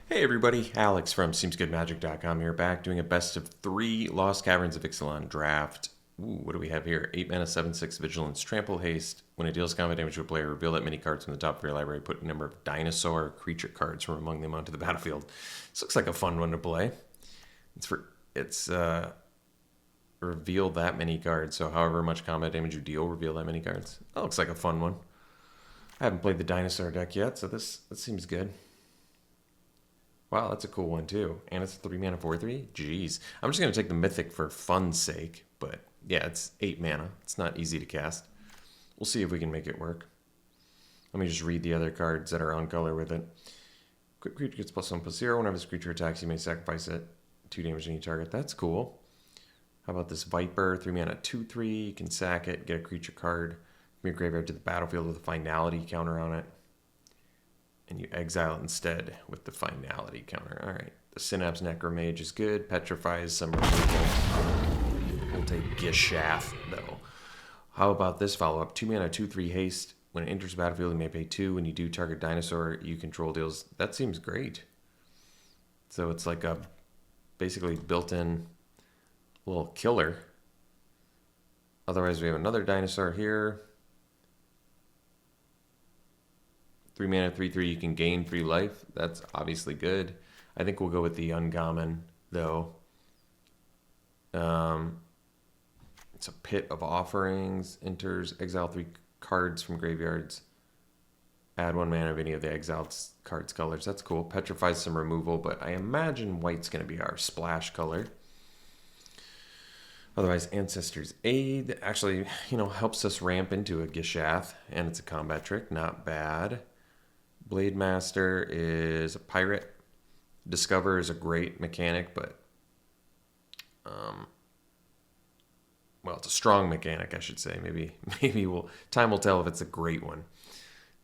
Hey everybody, Alex from SeemsGoodMagic.com here, back doing a best of 3 Lost Caverns of Ixalan draft. Ooh, what do we have here? 8 mana, 7/6 Vigilance, Trample Haste. When it deals combat damage to a player, reveal that many cards from the top of your library. Put a number of dinosaur creature cards from among them onto the battlefield. This looks like a fun one to play. It's reveal that many cards, so however much combat damage you deal, reveal that many cards. That looks like a fun one. I haven't played the dinosaur deck yet, so this seems good. Wow, that's a cool one too. And it's a 3 mana 4/3. Jeez. I'm just going to take the Mythic for fun's sake. But yeah, it's 8 mana. It's not easy to cast. We'll see if we can make it work. Let me just read the other cards that are on color with it. Quick creature gets +1/+0. Whenever this creature attacks, you may sacrifice it. 2 damage to any target. That's cool. How about this Viper? 3 mana 2/3. You can sack it, get a creature card from your graveyard to the battlefield with a finality counter on it. And you exile it instead with the finality counter. All right. The Synapse Necromage is good. Petrifies some removal. We'll take Gishath, though. How about this follow-up? 2 mana, 2/3 haste. When it enters the battlefield, you may pay 2. When you do target dinosaur, you control deals. That seems great. So it's like a basically built-in little killer. Otherwise, we have another dinosaur here. 3 mana, 3/3, you can gain 3 life. That's obviously good. I think we'll go with the uncommon, though. It's a Pit of Offerings. Enters, exile 3 cards from graveyards. Add 1 mana of any of the exiled cards' colors. That's cool. Petrifies some removal, but I imagine white's going to be our splash color. Otherwise, Ancestor's Aid actually, helps us ramp into a Gishath, and it's a combat trick. Not bad. Blade Master is a pirate. Discover is a great mechanic, but well, it's a strong mechanic, I should say. Maybe time will tell if it's a great one.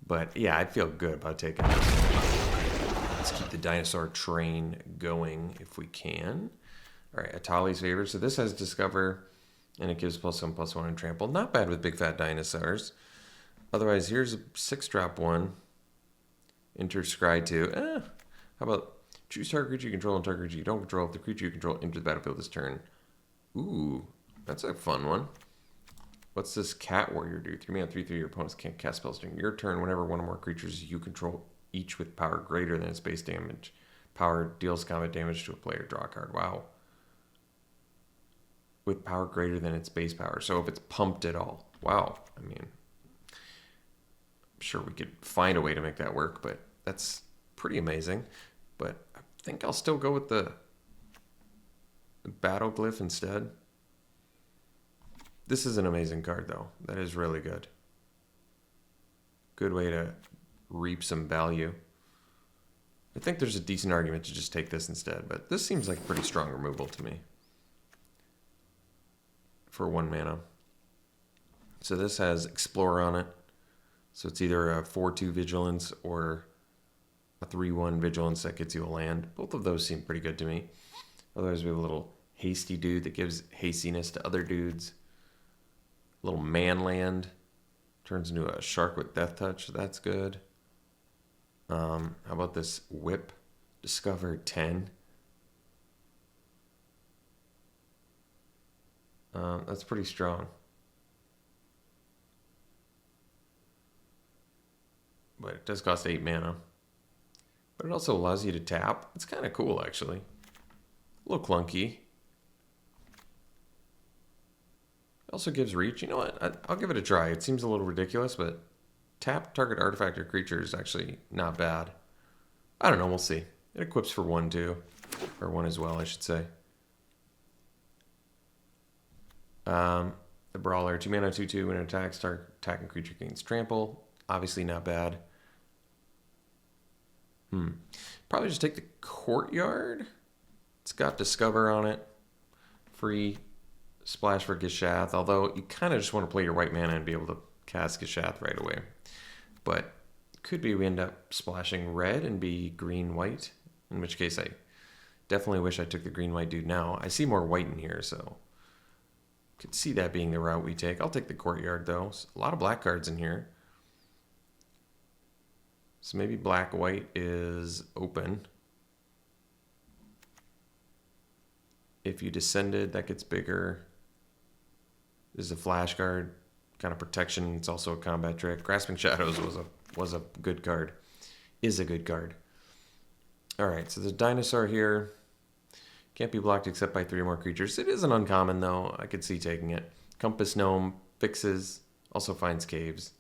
But yeah, I feel good about taking this. Let's keep the dinosaur train going if we can. All right, Atali's Favor. So this has Discover, and it gives +1/+1 and Trample. Not bad with big fat dinosaurs. Otherwise, here's a 6-drop one. Enter Scry 2. How about choose target creature you control and target creature you don't control. If the creature you control enters the battlefield this turn. Ooh, that's a fun one. What's this Cat Warrior do? 3 mana, 3/3. Your opponents can't cast spells during your turn. Whenever one or more creatures you control, each with power greater than its base damage, power deals combat damage to a player. Draw a card. Wow. With power greater than its base power. So if it's pumped at all. Wow. I mean, sure we could find a way to make that work, but that's pretty amazing. But I think I'll still go with the Battle Glyph instead. This is an amazing card, though. That is really good. Good way to reap some value. I think there's a decent argument to just take this instead, but this seems like pretty strong removal to me for 1 mana. So this has Explorer on it. So it's either a 4/2 Vigilance or a 3/1 Vigilance that gets you a land. Both of those seem pretty good to me. Otherwise, we have a little hasty dude that gives hastiness to other dudes. A little man land. Turns into a shark with Death Touch. That's good. How about this Whip? Discover 10. That's pretty strong. But it does cost 8 mana. But it also allows you to tap. It's kind of cool, actually. A little clunky. It also gives reach. You know what? I'll give it a try. It seems a little ridiculous, but tap target artifact or creature is actually not bad. I don't know. We'll see. It equips for 1 too. Or 1 as well, I should say. The Brawler. 2 mana, 2/2. When it attacks, start attacking creature gains Trample. Obviously not bad. Probably just take the Courtyard. It's got Discover on it. Free splash for Gishath. Although you kind of just want to play your white mana and be able to cast Gishath right away. But could be we end up splashing red and be green-white. In which case I definitely wish I took the green-white dude now. I see more white in here, so could see that being the route we take. I'll take the Courtyard, though. A lot of black cards in here. So maybe black-white is open. If you descended, that gets bigger. This is a flash card, kind of protection. It's also a combat trick. Grasping Shadows was a good card. Is a good card. All right, so there's a dinosaur here. Can't be blocked except by 3 or more creatures. It is an uncommon, though. I could see taking it. Compass Gnome fixes, also finds caves,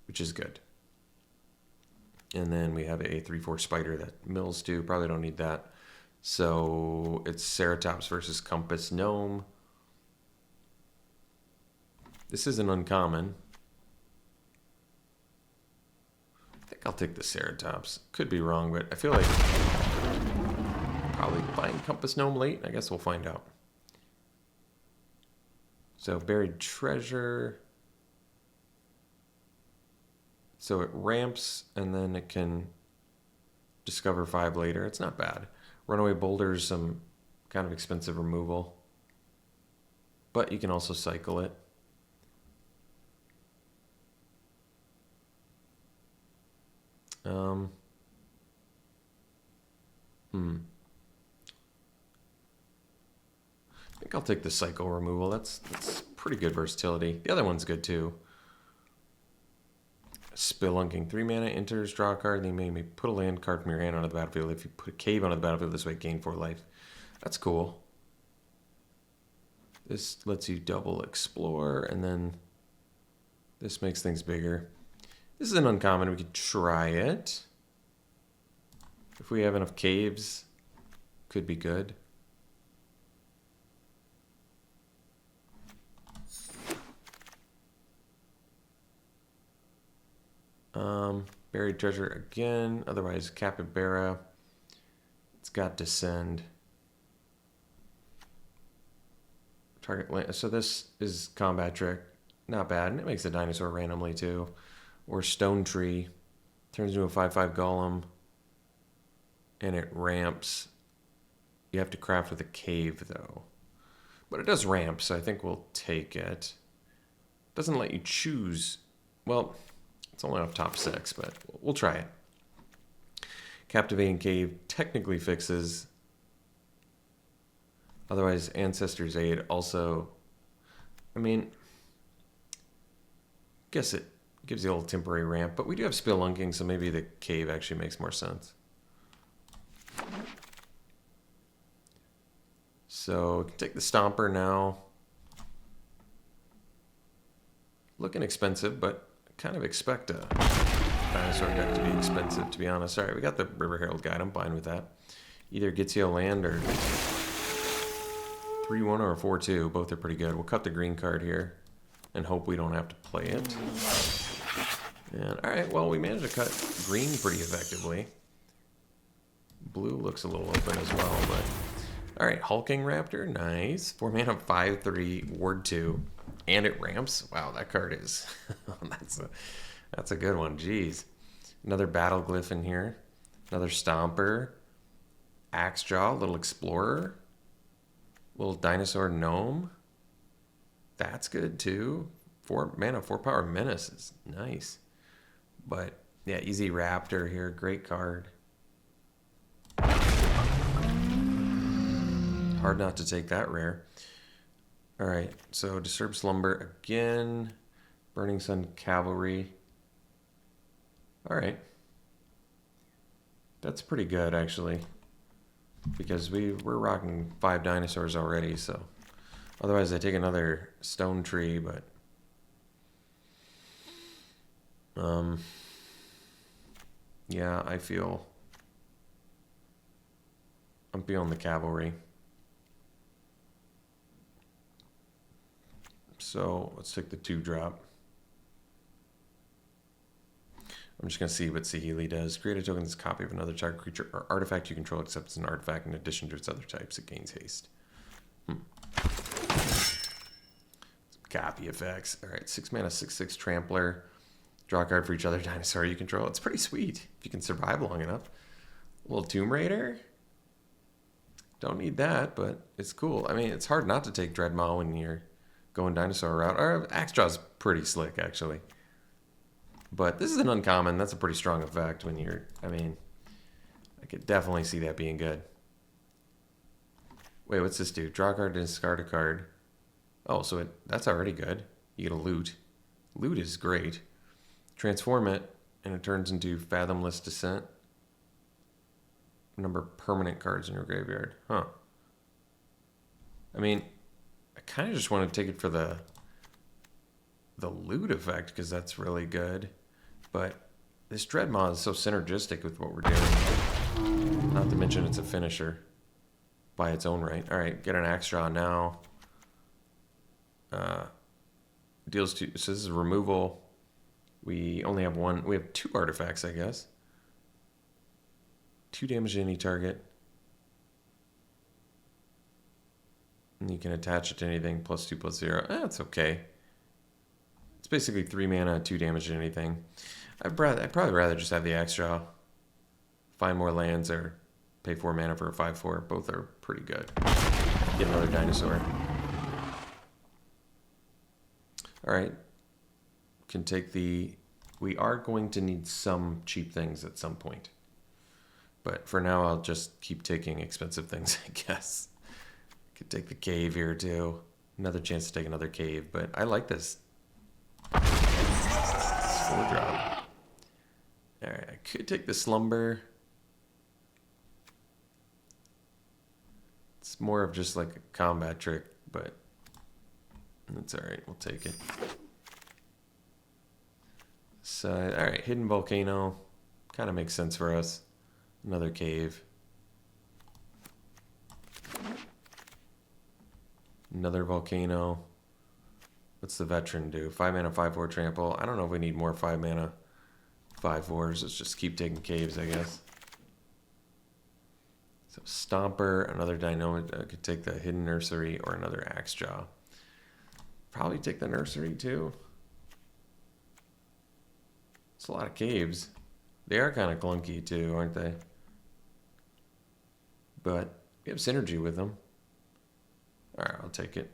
which is good. And then we have a 3/4 spider that mills too. Probably don't need that. So it's Ceratops versus Compass Gnome. This is an uncommon. I think I'll take the Ceratops. Could be wrong, but I feel like probably buying Compass Gnome late. I guess we'll find out. So Buried Treasure. So it ramps and then it can discover 5 later. It's not bad. Runaway Boulder's some kind of expensive removal. But you can also cycle it. I think I'll take the cycle removal. That's pretty good versatility. The other one's good too. Spelunking. 3 mana, enters, draw a card, then you may put a land card from your hand onto the battlefield. If you put a cave onto the battlefield this way, gain 4 life. That's cool. This lets you double explore, and then this makes things bigger. This is an uncommon. We could try it. If we have enough caves, could be good. Buried Treasure again. Otherwise, Capybara. It's got Descend. Target land. So this is combat trick. Not bad. And it makes a dinosaur randomly too. Or Stone Tree. Turns into a 5/5 golem. And it ramps. You have to craft with a cave though. But it does ramp, so I think we'll take it. Doesn't let you choose. Well, it's only off top 6, but we'll try it. Captivating Cave technically fixes. Otherwise, Ancestor's Aid also. I mean, guess it gives you a little temporary ramp, but we do have Spelunking, so maybe the cave actually makes more sense. So we can take the Stomper now. Looking expensive, but kind of expect a dinosaur deck to be expensive, to be honest. All right, we got the River Herald Guide. I'm fine with that. Either gets you a land or 3/1 or a 4/2. Both are pretty good. We'll cut the green card here and hope we don't have to play it. And all right, well, we managed to cut green pretty effectively. Blue looks a little open as well, but all right, Hulking Raptor, nice. 4 mana, 5/3, Ward 2, and it ramps. Wow, that card is that's a good one. Jeez, another Battle Glyph in here, another Stomper, Axe Jaw, little Explorer, little Dinosaur Gnome. That's good too. 4 mana, 4 power Menace is nice. But yeah, easy Raptor here, great card. Hard not to take that rare. All right, so Disturb Slumber again. Burning Sun Cavalry. All right. That's pretty good, actually. Because we're rocking 5 dinosaurs already, so. Otherwise, I take another Stone Tree, but. Yeah, I'm feeling the Cavalry. So let's take the 2-drop. I'm just going to see what Saheeli does. Create a token that's a copy of another target creature or artifact you control, except it's an artifact in addition to its other types. It gains haste. Copy effects. All right, 6 mana, 6/6 Trampler. Draw a card for each other dinosaur you control. It's pretty sweet if you can survive long enough. A little Tomb Raider. Don't need that, but it's cool. I mean, it's hard not to take Dreadmaw when you're going dinosaur route. Or Axe Jaw's pretty slick, actually. But this is an uncommon. That's a pretty strong effect when you're... I mean, I could definitely see that being good. Wait, what's this do? Draw a card and discard a card. Oh, so that's already good. You get a loot. Loot is great. Transform it, and it turns into Fathomless Descent. Number of permanent cards in your graveyard. Huh. I mean, I kind of just want to take it for the loot effect, because that's really good. But this Dreadmaw is so synergistic with what we're doing. Not to mention it's a finisher by its own right. All right, get an axe draw now. Deals two. So this is removal. We only have one. We have 2 artifacts, I guess. 2 damage to any target. And you can attach it to anything. +2/+0. That's okay. It's basically 3 mana, 2 damage to anything. I'd probably rather just have the axe draw. Find more lands or pay 4 mana for a 5/4. Both are pretty good. Get another dinosaur. Alright. Can take the... We are going to need some cheap things at some point. But for now, I'll just keep taking expensive things, I guess. Could take the cave here, too. Another chance to take another cave, but I like this. 4-drop. Alright, I could take the slumber. It's more of just like a combat trick, but that's alright, we'll take it. So, alright, hidden volcano. Kind of makes sense for us. Another cave. Another volcano. What's the veteran do? 5 mana, 5/4 trample. I don't know if we need more 5 mana 5/4s. Let's just keep taking caves, I guess. So Stomper, another Dino. Could take the hidden nursery or another axe jaw. Probably take the nursery too. It's a lot of caves. They are kind of clunky too, aren't they? But we have synergy with them. Alright, I'll take it.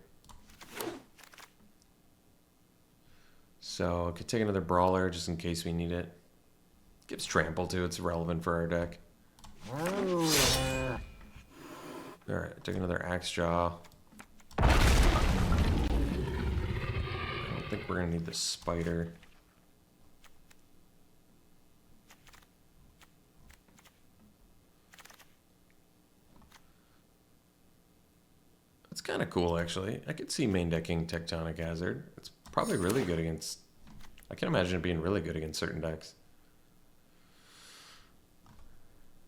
So I could take another brawler just in case we need it. Gives trample too, it's relevant for our deck. Alright, take another axe jaw. I don't think we're gonna need the spider. It's kind of cool, actually. I could see main decking Tectonic Hazard. It's probably really good against... I can imagine it being really good against certain decks.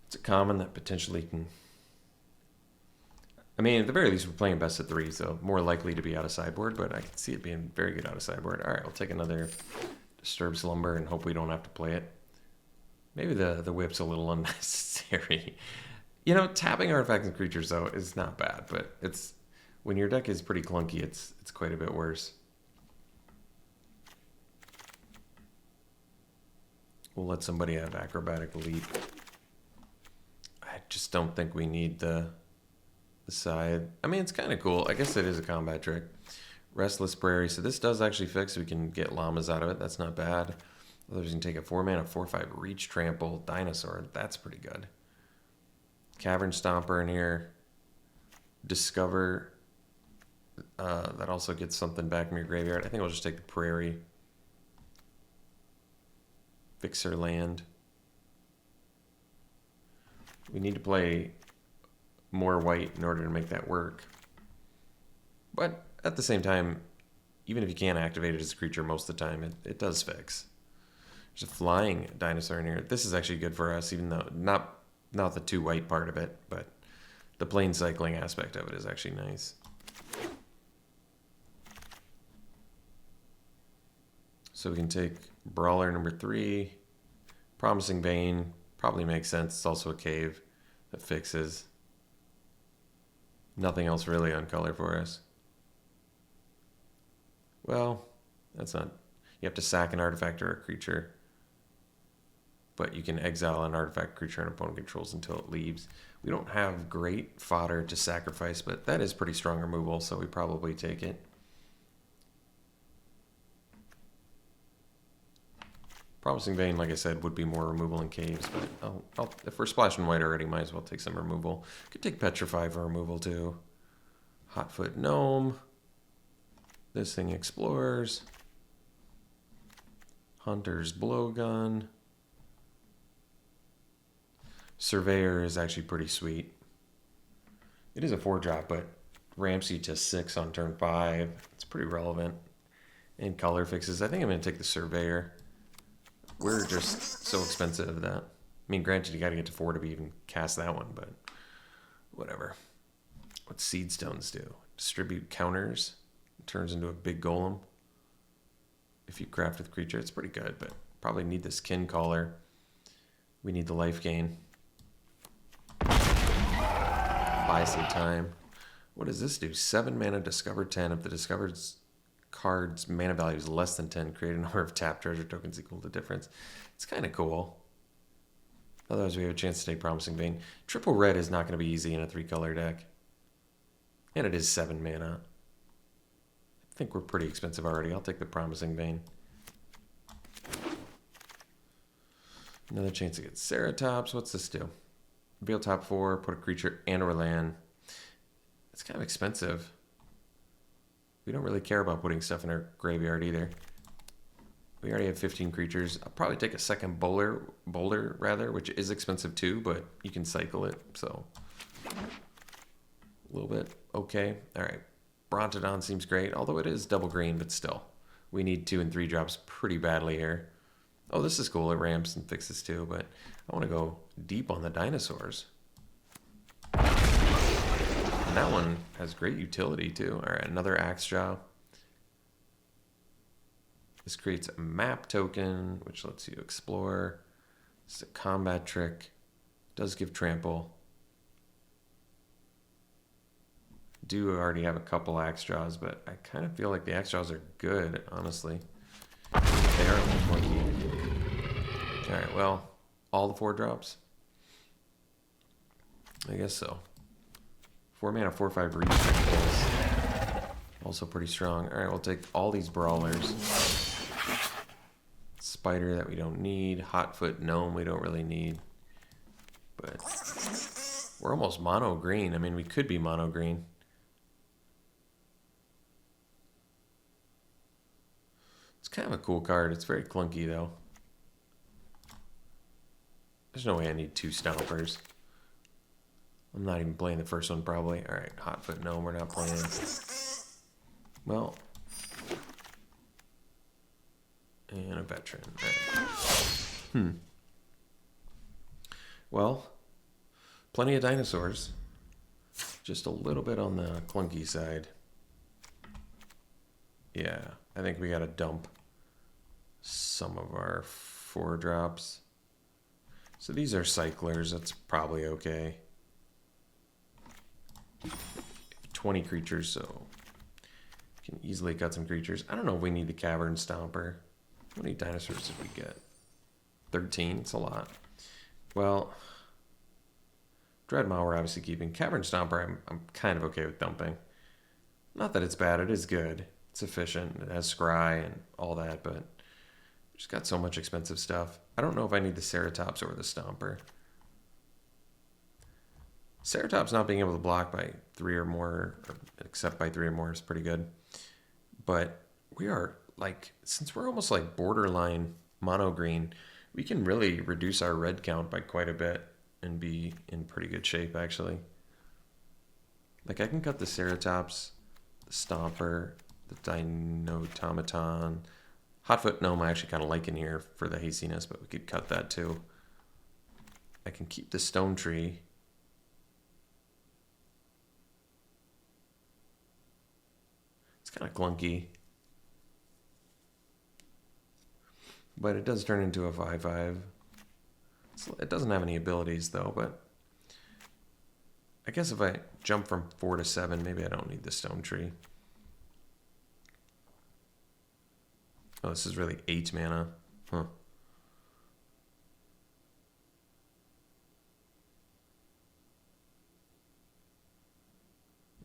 It's a common that potentially can... I mean, at the very least, we're playing best of 3, so more likely to be out of sideboard, but I can see it being very good out of sideboard. Alright, I'll take another Disturb Slumber and hope we don't have to play it. Maybe the whip's a little unnecessary. You know, tapping artifacts and creatures, though, is not bad, but it's... When your deck is pretty clunky, it's quite a bit worse. We'll let somebody have Acrobatic Leap. I just don't think we need the side. I mean, it's kind of cool. I guess it is a combat trick. Restless Prairie. So this does actually fix. We can get llamas out of it. That's not bad. Others can take a 4 mana, 4/5 Reach Trample Dinosaur. That's pretty good. Cavern Stomper in here. Discover. That also gets something back from your graveyard. I think I'll just take the Prairie. Fixer Land. We need to play more white in order to make that work. But at the same time, even if you can't activate it as a creature most of the time, it does fix. There's a flying dinosaur in here. This is actually good for us, even though not the 2 white part of it, but the plane cycling aspect of it is actually nice. So we can take Brawler number 3. Promising Vein probably makes sense. It's also a cave that fixes. Nothing else really on color for us. Well, that's not... You have to sack an artifact or a creature. But you can exile an artifact, creature, and opponent controls until it leaves. We don't have great fodder to sacrifice, but that is pretty strong removal, so we probably take it. Promising Vein, like I said, would be more removal in caves, but if we're splashing white already, might as well take some removal. Could take Petrify for removal, too. Hotfoot Gnome. This thing explores. Hunter's Blowgun. Surveyor is actually pretty sweet. It is a 4-drop, but ramps you to 6 on turn 5. It's pretty relevant. And color fixes. I think I'm going to take the Surveyor. We're just so expensive that... I mean, granted, you got to get to 4 to even cast that one, but whatever. What Seed Stones do? Distribute counters. It turns into a big golem. If you craft with creature, it's pretty good, but probably need this Kin Caller. We need the life gain. Buy some time. What does this do? 7 mana, discover 10. If the discovered card's mana value is less than 10, create a number of tapped treasure tokens equal to difference. It's kind of cool. Otherwise, we have a chance to take Promising Vein. Triple red is not going to be easy in a 3-color deck. And it is 7 mana. I think we're pretty expensive already. I'll take the Promising Vein. Another chance to get Ceratops. What's this do? Reveal top 4, put a creature and or land. It's kind of expensive. We don't really care about putting stuff in our graveyard either. We already have 15 creatures. I'll probably take a second boulder rather, which is expensive too, but you can cycle it, so a little bit okay. All right, Brontodon seems great, although it is double green, but still. We need 2 and 3 drops pretty badly here. Oh, this is cool. It ramps and fixes too, but I want to go deep on the dinosaurs. And that one has great utility too. All right, another Axe Jaw. This creates a map token, which lets you explore. It's a combat trick. Does give trample. Do already have a couple Axe Jaws, but I kind of feel like the Axe Jaws are good, honestly. They are funky. Alright, well, all the 4 drops? I guess so. 4 mana, 4/5 reach. Also pretty strong. Alright, we'll take all these brawlers. Spider that we don't need. Hotfoot Gnome we don't really need. But we're almost mono green. I mean, we could be mono green. It's kind of a cool card. It's very clunky though. There's no way I need 2 Stompers. I'm not even playing the first one probably. Alright, Hotfoot Gnome we're not playing. Well. And a veteran. Right. Well, plenty of dinosaurs. Just a little bit on the clunky side. Yeah, I think we gotta dump some of our 4 drops. So these are cyclers. That's probably okay. 20 creatures, so can easily cut some creatures. I don't know if we need the Cavern Stomper. How many dinosaurs did we get? 13. It's a lot. Well, Dreadmaw we're obviously keeping. Cavern Stomper I'm kind of okay with dumping. Not that it's bad. It is good. It's efficient. It has Scry and all that, but just got so much expensive stuff. I don't know if I need the Ceratops or the Stomper. Ceratops not being able to block by 3 or more, or except by 3 or more, is pretty good. But we are, like, since we're almost like borderline mono green, we can really reduce our red count by quite a bit and be in pretty good shape, actually. Like, I can cut the Ceratops, the Stomper, the Dino-Tomaton. Hotfoot Gnome I actually kind of like in here for the hastiness, but we could cut that too. I can keep the Stone Tree. It's kind of clunky. But it does turn into a 5/5. It doesn't have any abilities though, but I guess if I jump from 4 to 7, maybe I don't need the Stone Tree. Oh, this is really 8 mana. Huh.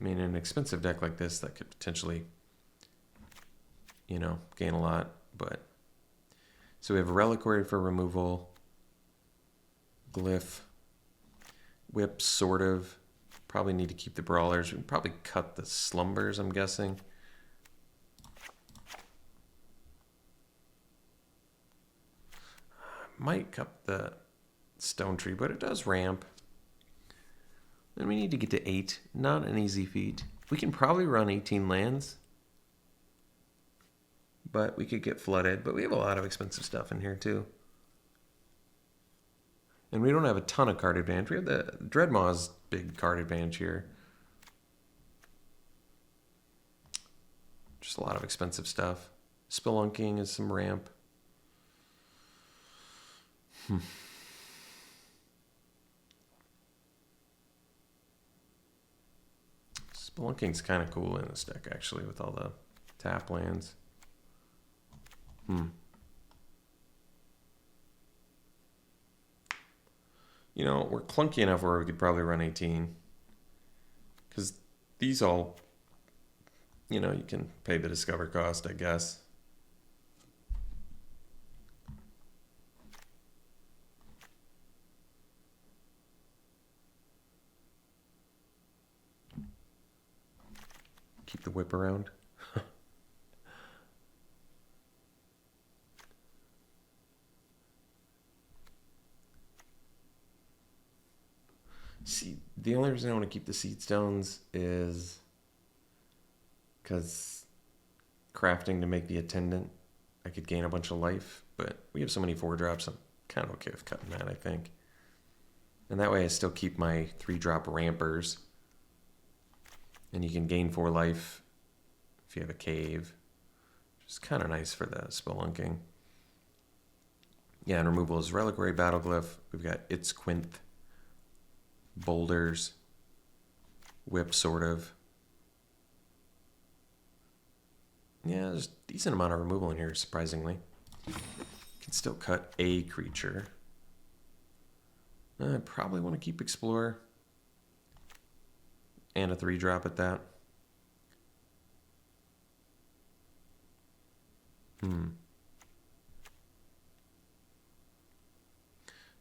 I mean, in an expensive deck like this, that could potentially, you know, gain a lot, but... So we have a Reliquary for removal, Glyph, Whip, sort of, Probably need to keep the brawlers. We can probably cut the slumbers, I'm guessing. Might cut the stone tree, but it does ramp. And we need to get to 8. Not an easy feat. We can probably run 18 lands. But we could get flooded. But we have a lot of expensive stuff in here too. And we don't have a ton of card advantage. We have the Dreadmaw's big card advantage here. Just a lot of expensive stuff. Spelunking is some ramp. Spelunking's kind of cool in this deck, actually, with all the tap lands. You know, we're clunky enough where we could probably run 18. Because these all, you know, you can pay the discover cost, I guess. Keep the whip around. See, the only reason I want to keep the seed stones is because crafting to make the attendant, I could gain a bunch of life, but we have so many 4-drops, I'm kind of okay with cutting that, I think. And that way I still keep my 3-drop rampers. And you can gain 4 life if you have a cave, which is kind of nice for the spelunking. Yeah, and removal is Reliquary Battleglyph. We've got Its Quinth, Boulders, Whip, sort of. Yeah, there's a decent amount of removal in here, surprisingly. Can still cut a creature. I probably want to keep Explorer. And a 3-drop at that.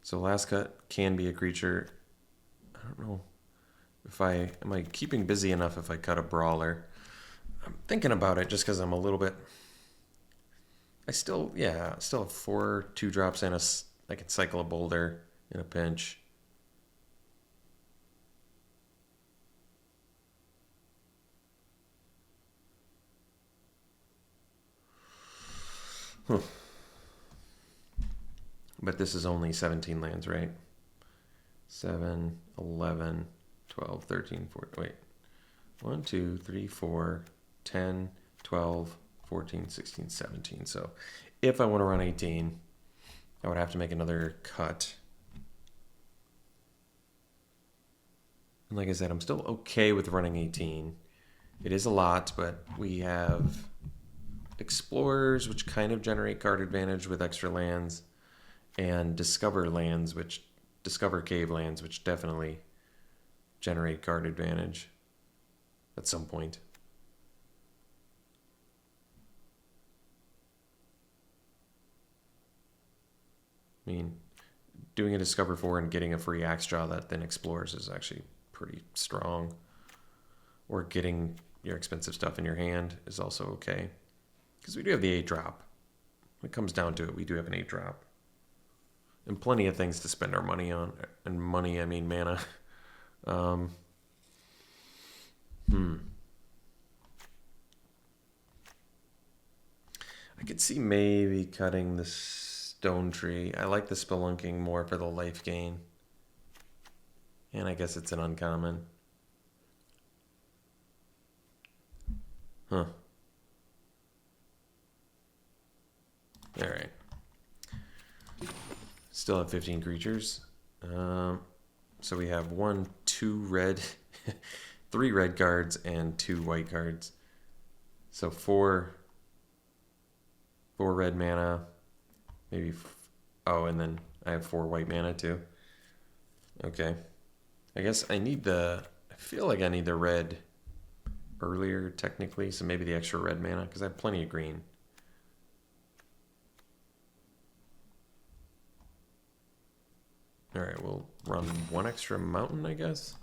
So last cut can be a creature. I don't know if am I keeping busy enough if I cut a brawler. I'm thinking about it just because I'm a little bit. I still have 4 2-drops and I can cycle a boulder in a pinch. But this is only 17 lands, right? 7, 11, 12, 13, 14. Wait. 1, 2, 3, 4, 10, 12, 14, 16, 17. So if I want to run 18, I would have to make another cut. And like I said, I'm still okay with running 18. It is a lot, but we have Explorers, which kind of generate card advantage with extra lands, and Discover Cave lands, which definitely generate card advantage at some point. I mean, doing a Discover 4 and getting a free Axe Draw that then Explores is actually pretty strong. Or getting your expensive stuff in your hand is also okay. Because we do have the 8-drop. When it comes down to it, we do have an 8-drop. And plenty of things to spend our money on. And money, I mean mana. I could see maybe cutting the stone tree. I like the spelunking more for the life gain. And I guess it's an uncommon. Alright. Still have 15 creatures. So we have 1, 2 red, 3 red cards, and 2 white cards. So 4 red mana. Maybe. And then I have 4 white mana too. Okay. I guess I feel like I need the red earlier, technically. So maybe the extra red mana, because I have plenty of green. Alright, we'll run 1 extra mountain, I guess.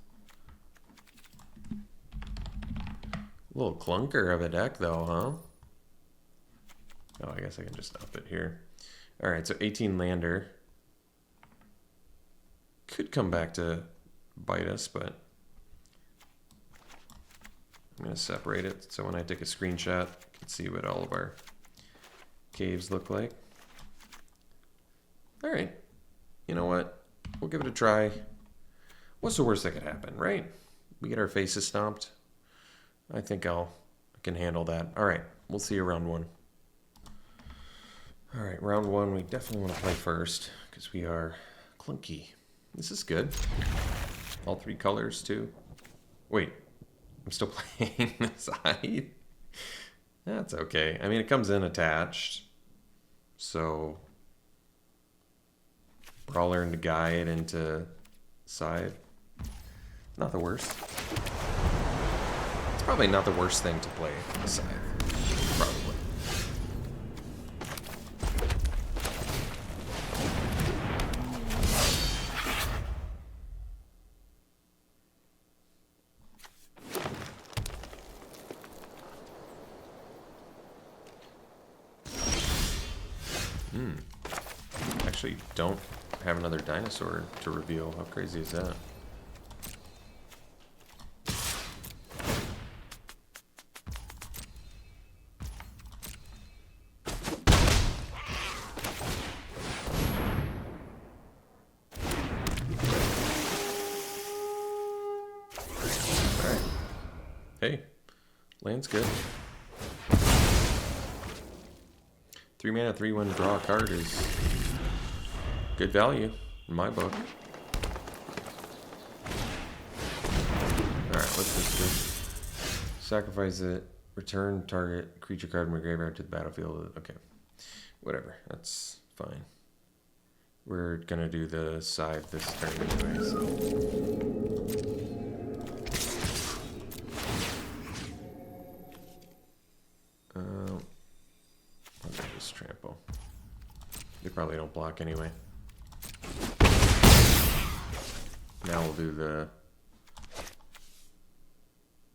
A little clunker of a deck though, huh? Oh, I guess I can just up it here. All right, so 18 lander. Could come back to bite us, but I'm gonna separate it so when I take a screenshot, you can see what all of our caves look like. All right, you know what? We'll give it a try. What's the worst that could happen, right? We get our faces stomped. I think I can handle that. All right, we'll see you round one. All right, round one, we definitely want to play first because we are clunky. This is good. All three colors too. Wait, I'm still playing the side. That's okay. I mean, it comes in attached. So Brawler into Guide into side. Not the worst. It's probably not the worst thing to play the side. Probably. Actually don't have another dinosaur to reveal. How crazy is that? Alright. Hey, land's good. 3 mana, 3-1 draw a card is good value in my book. Alright, what's this do? Sacrifice it, return target creature card from your graveyard to the battlefield. Okay, whatever, that's fine. We're gonna do the scythe this turn anyway, so. I'll do this trample. They probably don't block anyway. Now we'll do the...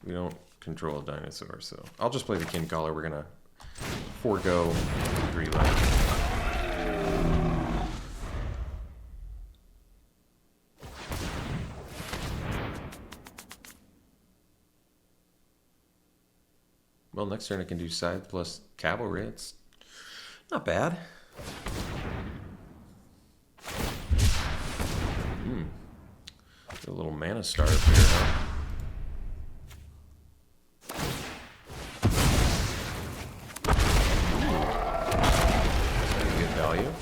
We don't control a dinosaur, so... I'll just play the Kin Collar. We're gonna forego 3 life. Well, next turn I can do Scythe plus Cavalry. It's not bad. A little mana starve here, huh? That's good value.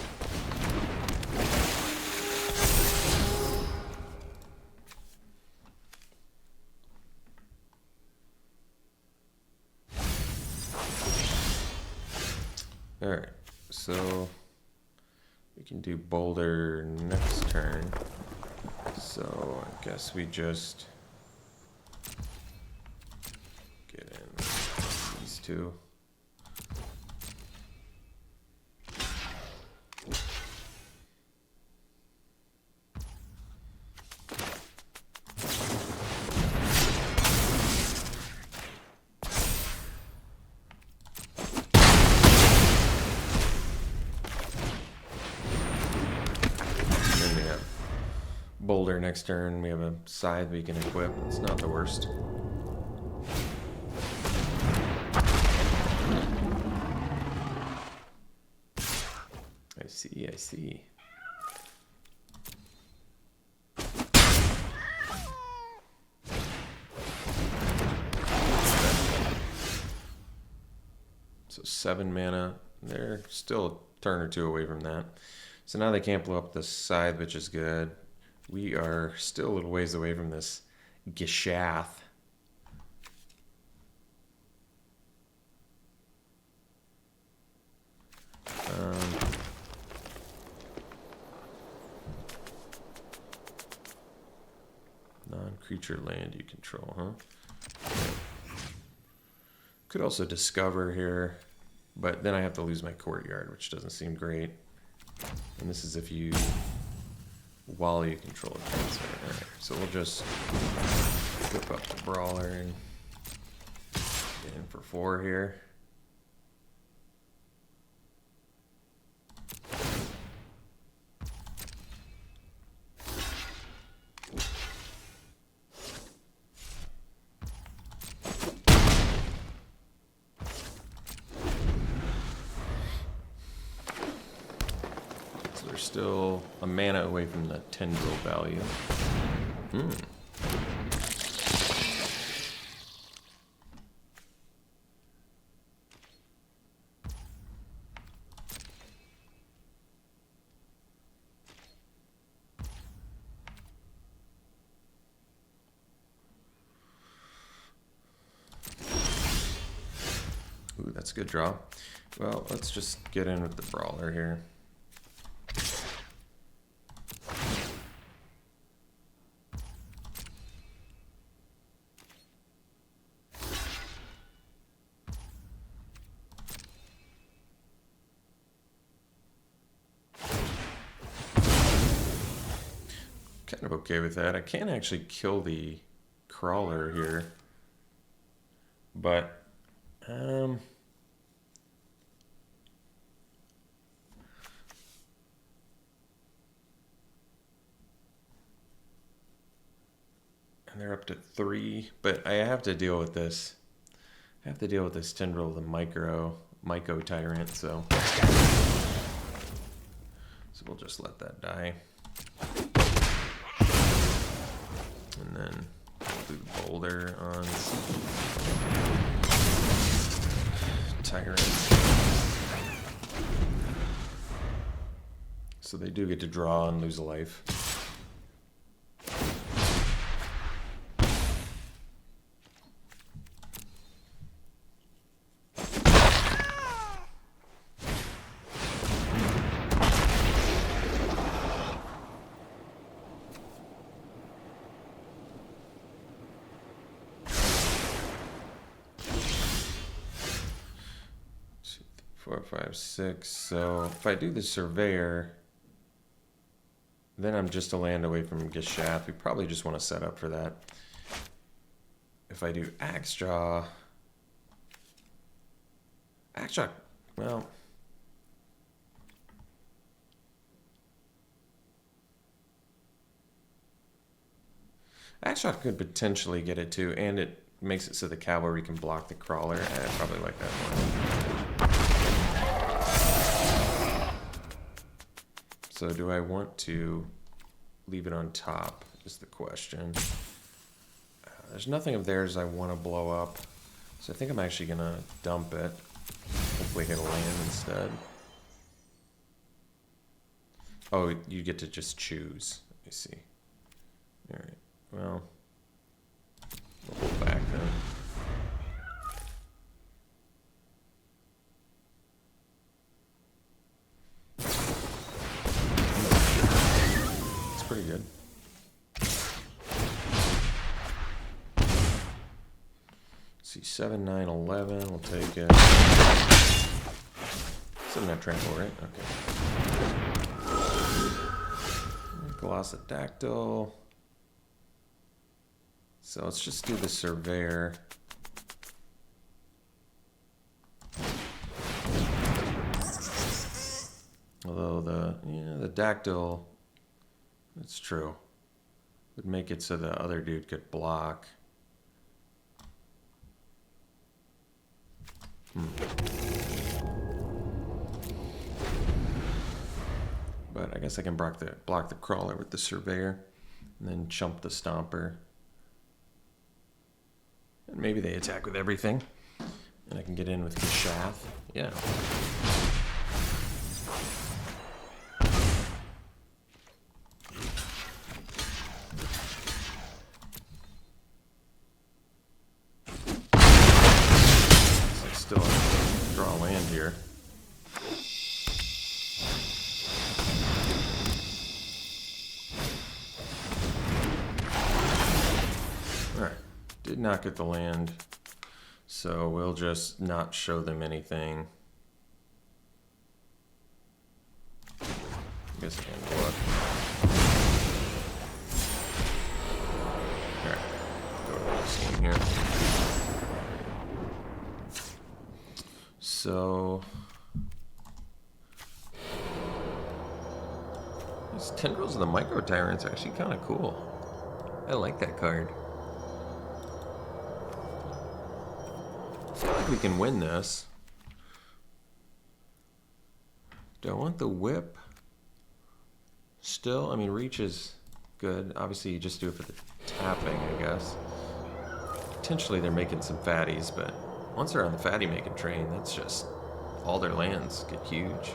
Alright, so we can do Boulder next turn. So I guess we just get in these two. Boulder next turn. We have a scythe we can equip. It's not the worst. I see, I see. So 7 mana. They're still a turn or two away from that. So now they can't blow up the scythe, which is good. We are still a little ways away from this Gishath. Non-creature land you control, huh? Could also discover here, but then I have to lose my courtyard, which doesn't seem great. And this is if you... while you control a transfer. Alright, so we'll just whip up the Brawler and In for 4 here. So they're still a mana away from the tendril value. Ooh, that's a good draw. Well, let's just get in with the brawler here. Kind of okay with that. I can't actually kill the crawler here, but and they're up to 3, but I have to deal with this. I have to deal with this tendril, the Myco Tyrant, so we'll just let that die. And then do the boulder on Tyrant. So they do get to draw and lose a life. Four, 5, 6. So if I do the Surveyor, then I'm just a land away from Geshath. We probably just want to set up for that. If I do Axe Jaw, well, Axe Jaw could potentially get it too, and it makes it so the cavalry can block the crawler. I probably like that more. So do I want to leave it on top is the question. There's nothing of theirs I want to blow up. So I think I'm actually going to dump it. Hopefully hit a land instead. Oh, you get to just choose. I see. Alright, well, we'll hold back then. Pretty good. Let's see, 7, 9, 11. We'll take it. Still not trample, right? Okay. Glossodactyl. So let's just do the Surveyor. Although the Dactyl, that's true, would make it so the other dude could block. But I guess I can block the crawler with the Surveyor, and then chump the Stomper. And maybe they attack with everything, and I can get in with Geshath. Yeah. Still have to draw land here. Alright, did not get the land, so we'll just not show them anything. I guess I can look. Alright, go to this one here. So these Tendrils of the Micro Tyrants are actually kind of cool. I like that card. I feel like we can win this. Do I want the whip still? I mean, reach is good. Obviously, you just do it for the tapping, I guess. Potentially, they're making some fatties, but once they're on the fatty making train, that's just all their lands get huge.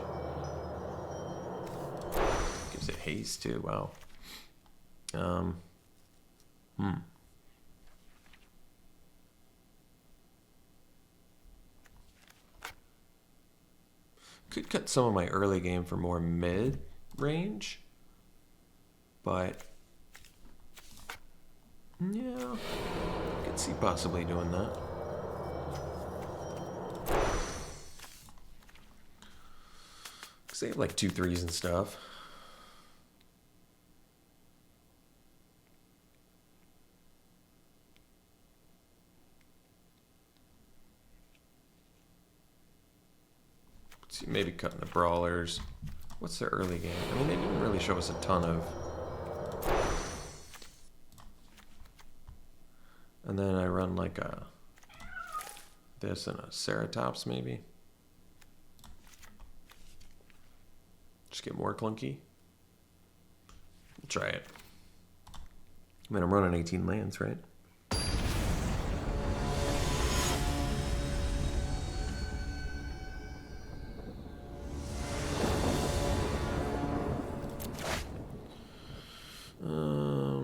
Gives it haste too. Wow. Could cut some of my early game for more mid range, but yeah, I could see possibly doing that. Because they have like 2/3s and stuff. See, maybe cutting the brawlers. What's the early game? I mean, they didn't really show us a ton of. And then I run like a this and a Ceratops maybe. Just get more clunky. We'll try it. I mean, I'm running 18 lands, right?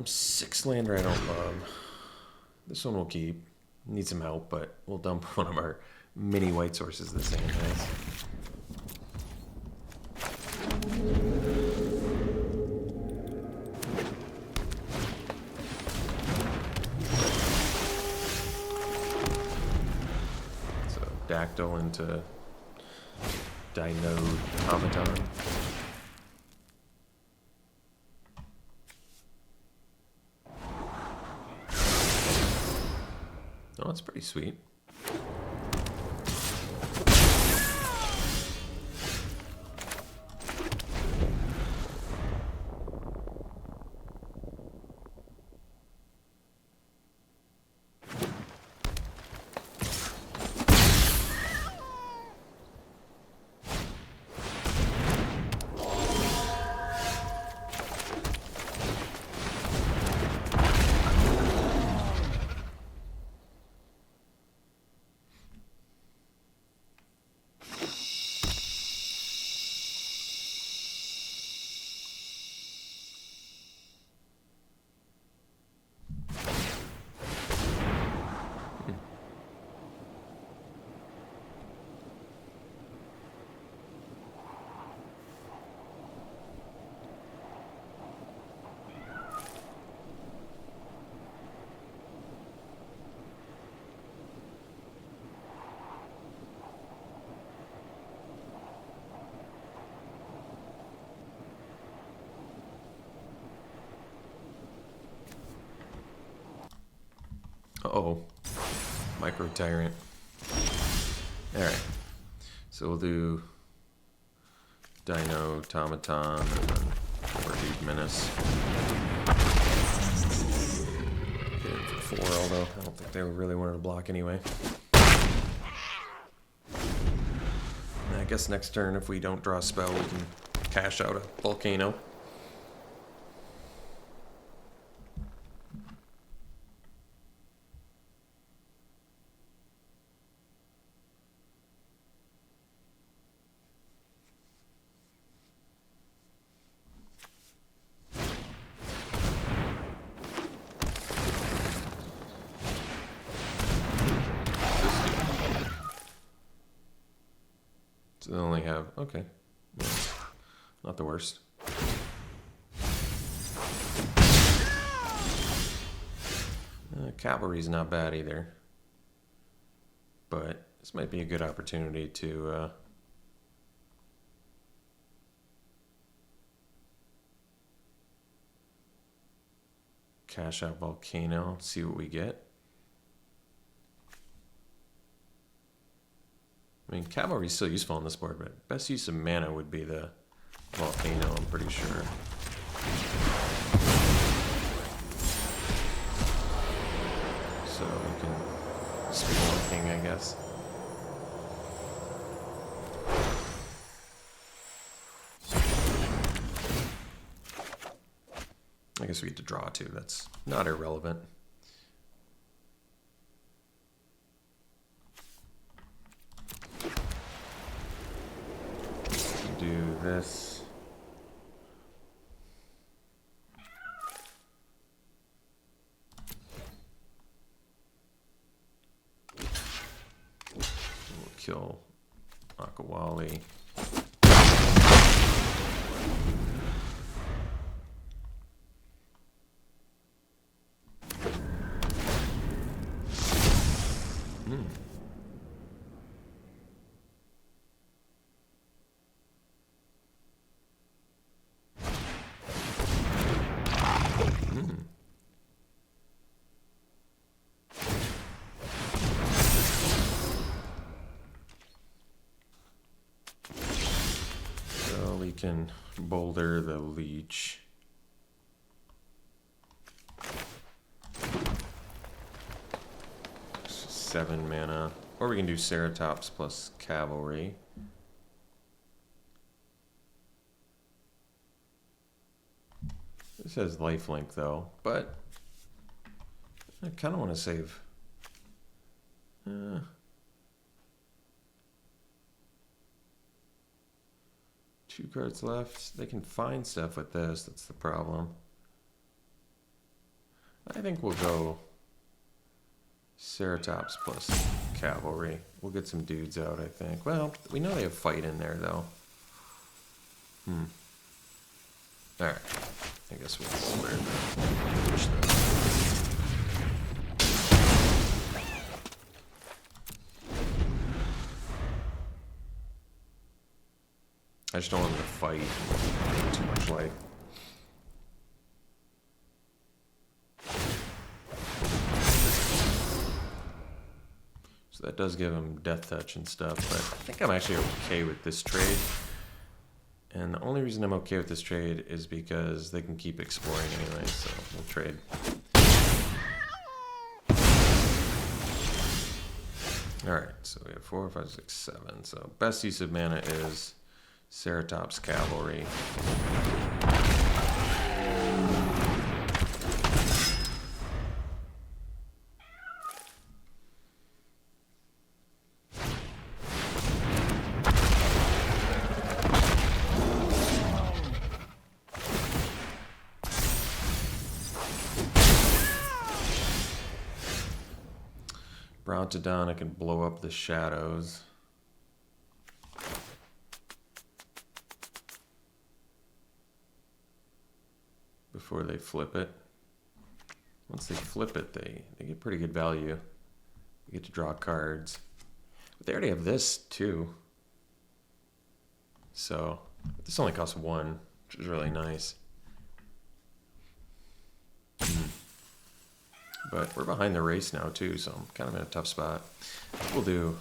Six lander I don't love. This one we'll keep. Need some help, but we'll dump one of our mini white sources this hand has. So Dactyl into Dino Automaton. Oh, that's pretty sweet. Uh-oh. Micro Tyrant. Alright. So we'll do Dino, Automaton, and then Dude Menace. Get in for 4, although I don't think they really wanted to block anyway. And I guess next turn, if we don't draw a spell, we can cash out a Volcano. So they only have, okay, yeah, not the worst. Cavalry's not bad either, but this might be a good opportunity to cash out Volcano, see what we get. I mean, cavalry is still useful on this board, but best use of mana would be the volcano, I'm pretty sure. So we can speak one king, I guess. I guess we get to draw too. That's not irrelevant. Do this. We'll kill Akawali. We can boulder the leech. It's 7 mana. Or we can do Ceratops plus Cavalry. This has lifelink though, but I kind of want to save. 2 cards left. They can find stuff with this. That's the problem. I think we'll go Ceratops plus Cavalry. We'll get some dudes out, I think. Well, we know they have fight in there, though. Alright. I guess we'll swear push that. I just don't want them to fight too much life. So that does give him death touch and stuff, but I think I'm actually okay with this trade. And the only reason I'm okay with this trade is because they can keep exploring anyway, so we'll trade. Alright, so we have 4, 5, 6, 7. So best use of mana is Ceratops Cavalry. Brontodon, I can blow up the shadows. Before they flip it. Once they flip it, they get pretty good value. You get to draw cards. But they already have this too. So this only costs 1, which is really nice. But we're behind the race now too, so I'm kind of in a tough spot. We'll do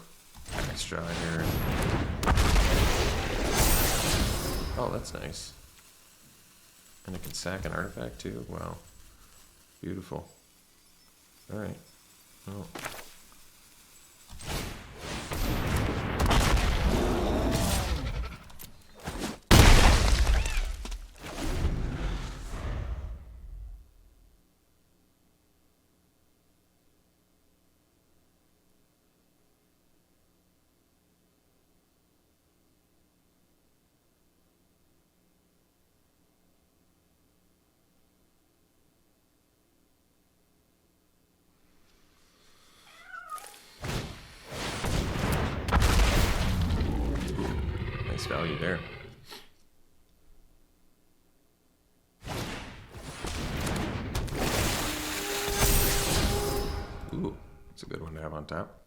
extra here. Oh, that's nice. And it can sack an artifact too. Wow. Beautiful. Alright. Oh. Value there. Ooh, that's a good one to have on top.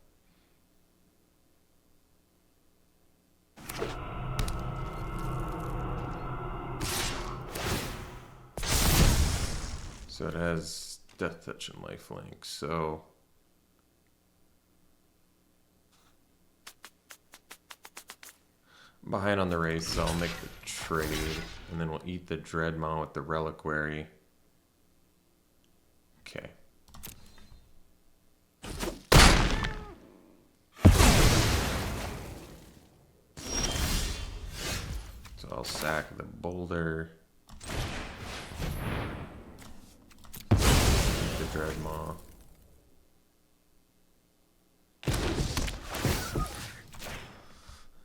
So it has Death Touch and Lifelink, so behind on the race, so I'll make the trade, and then we'll eat the Dreadmaw with the Reliquary. Okay. So I'll sack the Boulder, the Dreadmaw.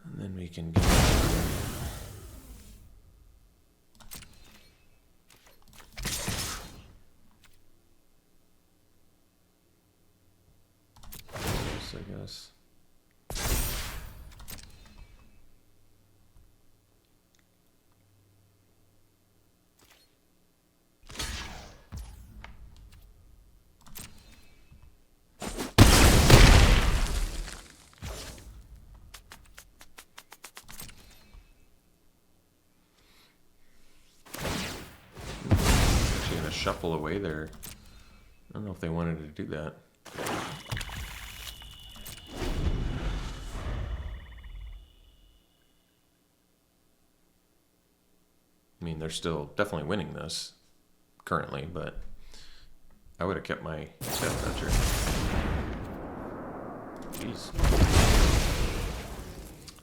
And then we can get this, I guess. Shuffle away there. I don't know if they wanted to do that. I mean, they're still definitely winning this currently, but I would have kept my Death Toucher. Jeez.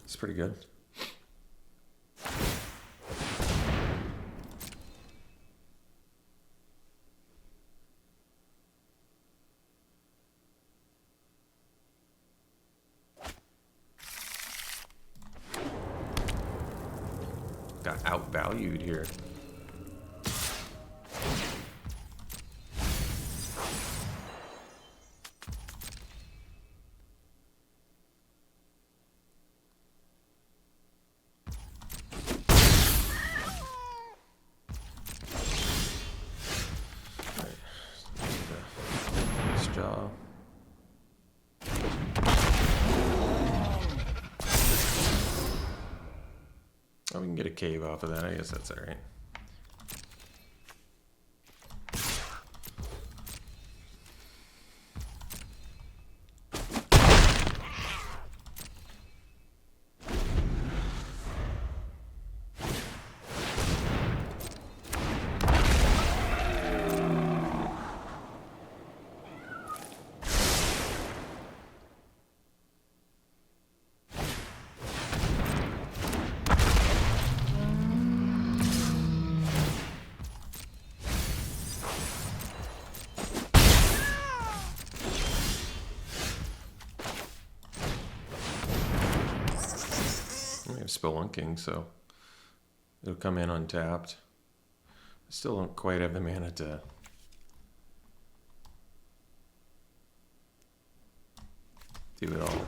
It's pretty good. Got outvalued here. Nice job. Oh, we can get a cave off of that. I guess that's all right. Spelunking, so it'll come in untapped. I still don't quite have the mana to do it all.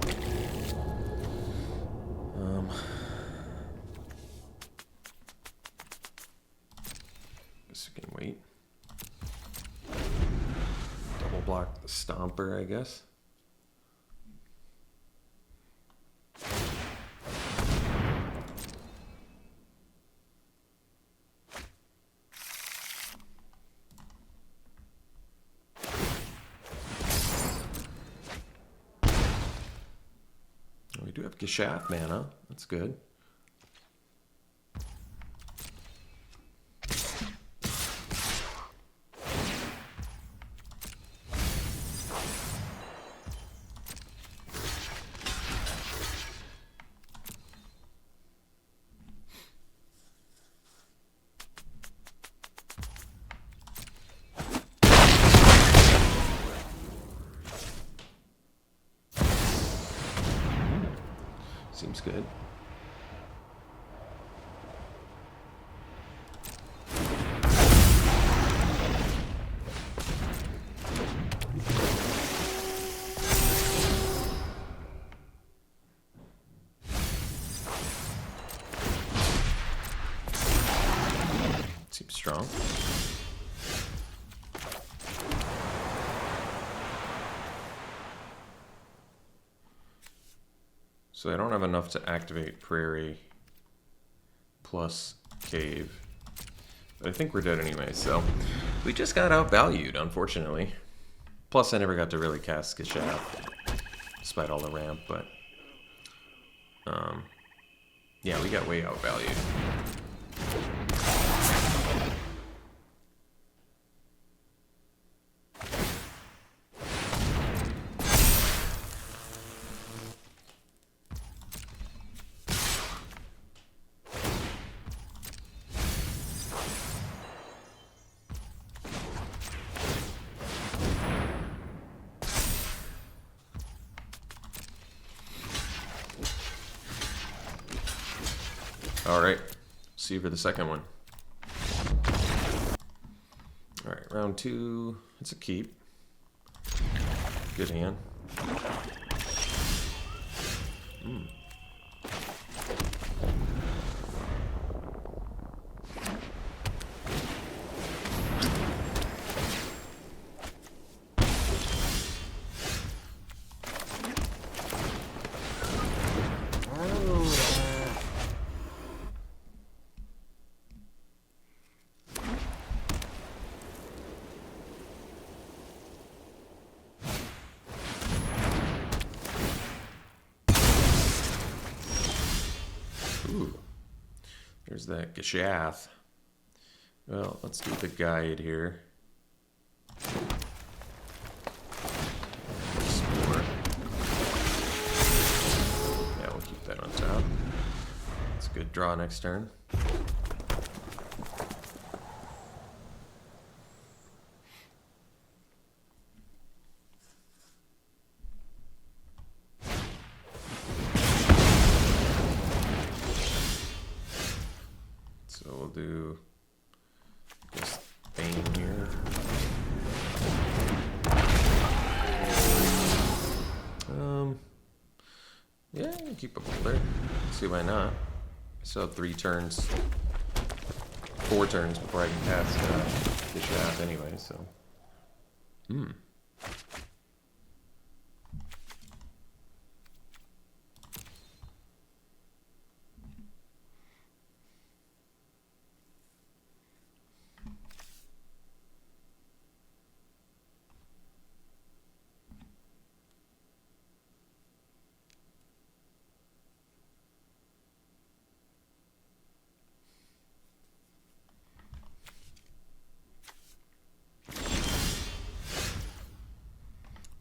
Guess we can wait. Double block the Stomper, I guess. We do have Geshaft mana. That's good. Seems good. Seems strong. So I don't have enough to activate Prairie plus Cave. But I think we're dead anyway, so we just got outvalued, unfortunately. Plus I never got to really cast Geshaft, despite all the ramp, but Yeah, we got way outvalued. All right, see you for the second one. All right, round 2. It's a keep. Good hand. Ooh, there's that Geshath. Well, let's do the guide here. Explore. Yeah, we'll keep that on top. It's a good draw next turn. So we'll do just Bane here. Yeah, you can keep a Boulder. See why not. So 3 turns, 4 turns before I can cast the shaft anyway, so.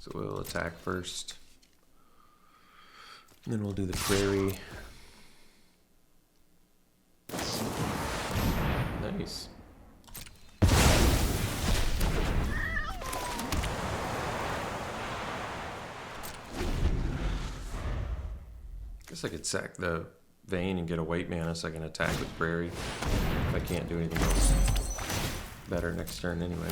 So we'll attack first. And then we'll do the prairie. Nice. Guess I could sack the Vein and get a white mana so I can attack with prairie. If I can't do anything else better next turn anyway.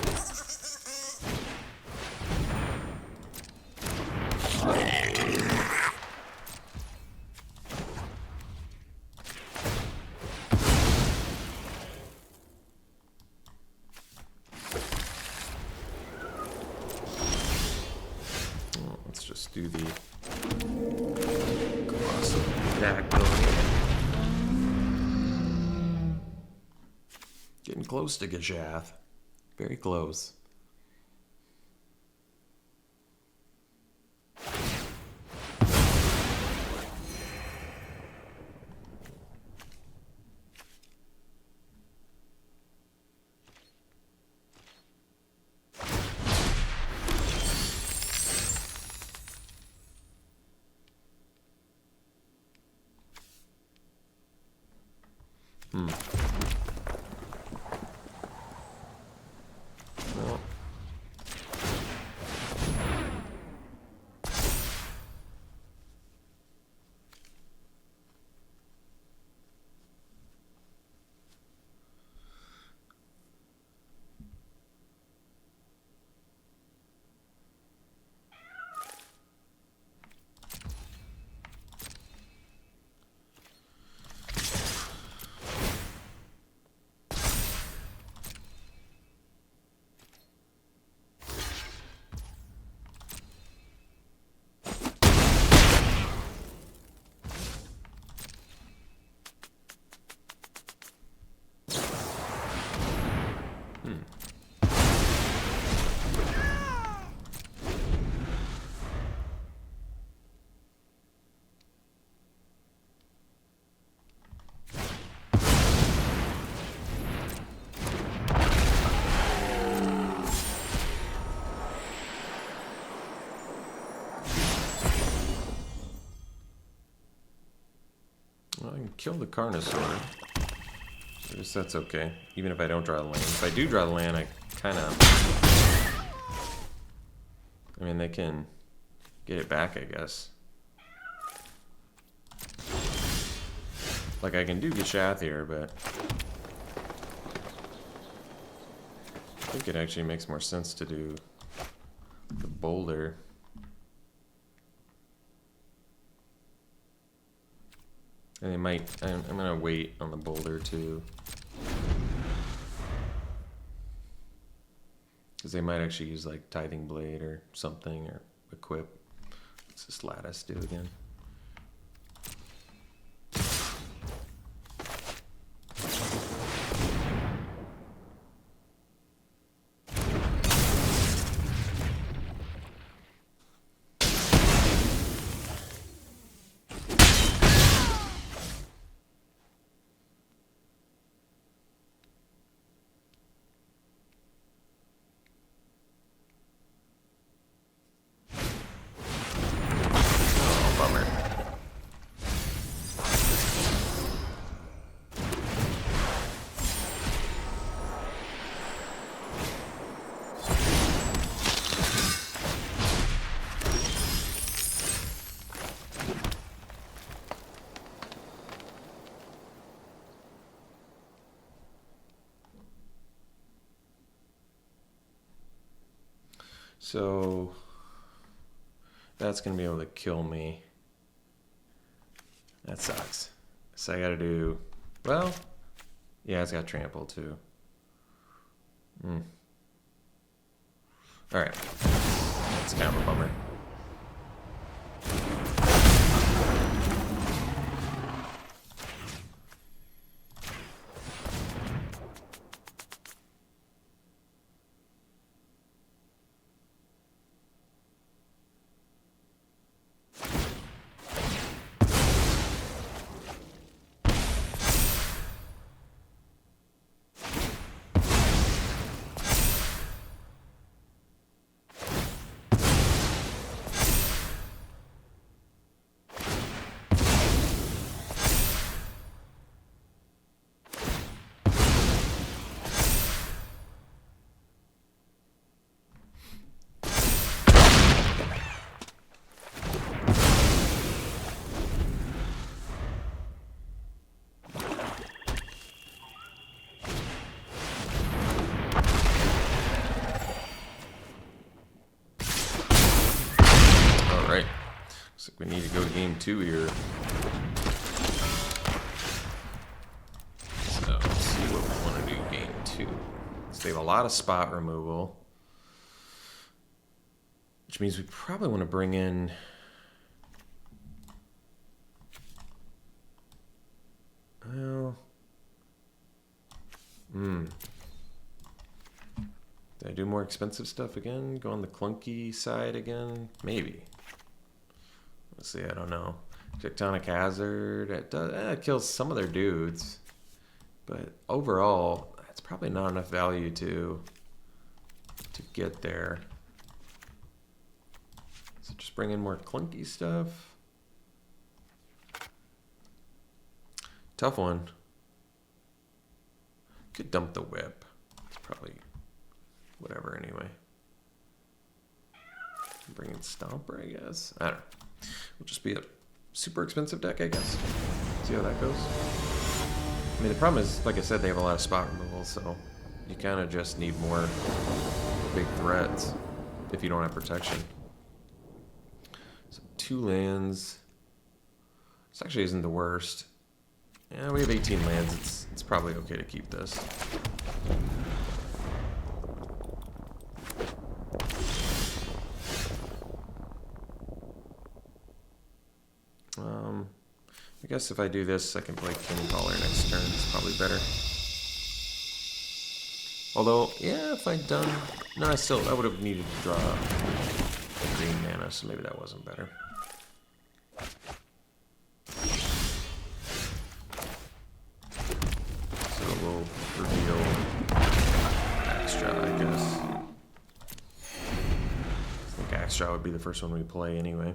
Let's just do the colossal attack going. Getting close to Geshath. Very close. Well, Well, I can kill the Carnosaur. I guess that's okay. Even if I don't draw the land. If I do draw the land, I kind of... I mean, they can get it back, I guess. Like, I can do Gishath here, but... I think it actually makes more sense to do the boulder. And they might... I'm gonna wait on the boulder, too. Because they might actually use, like, Tithing Blade or something, or equip. What's this Lattice do again? So that's gonna be able to kill me. That sucks. So I gotta do, well, yeah, it's got trample too. Alright. That's kind of a bummer. We need to go to game 2 here. So let's see what we want to do game 2. So they have a lot of spot removal, which means we probably want to bring in. Well, did I do more expensive stuff again? Go on the clunky side again? Maybe. Let's see, I don't know. Tectonic Hazard, it kills some of their dudes. But overall, it's probably not enough value to get there. So just bring in more clunky stuff. Tough one. Could dump the whip. It's probably whatever anyway. Bring in Stomper, I guess. I don't know. Will just be a super expensive deck, I guess. See how that goes. I mean, the problem is, like I said, they have a lot of spot removal, so you kind of just need more big threats if you don't have protection. So 2 lands. This actually isn't the worst. Yeah, we have 18 lands. It's probably okay to keep this. I guess if I do this, I can play King Caller next turn. It's probably better. Although, yeah, if I'd done... No, I would have needed to draw a green mana, so maybe that wasn't better. So we'll reveal Axtra, I guess. I think Axtra would be the first one we play anyway.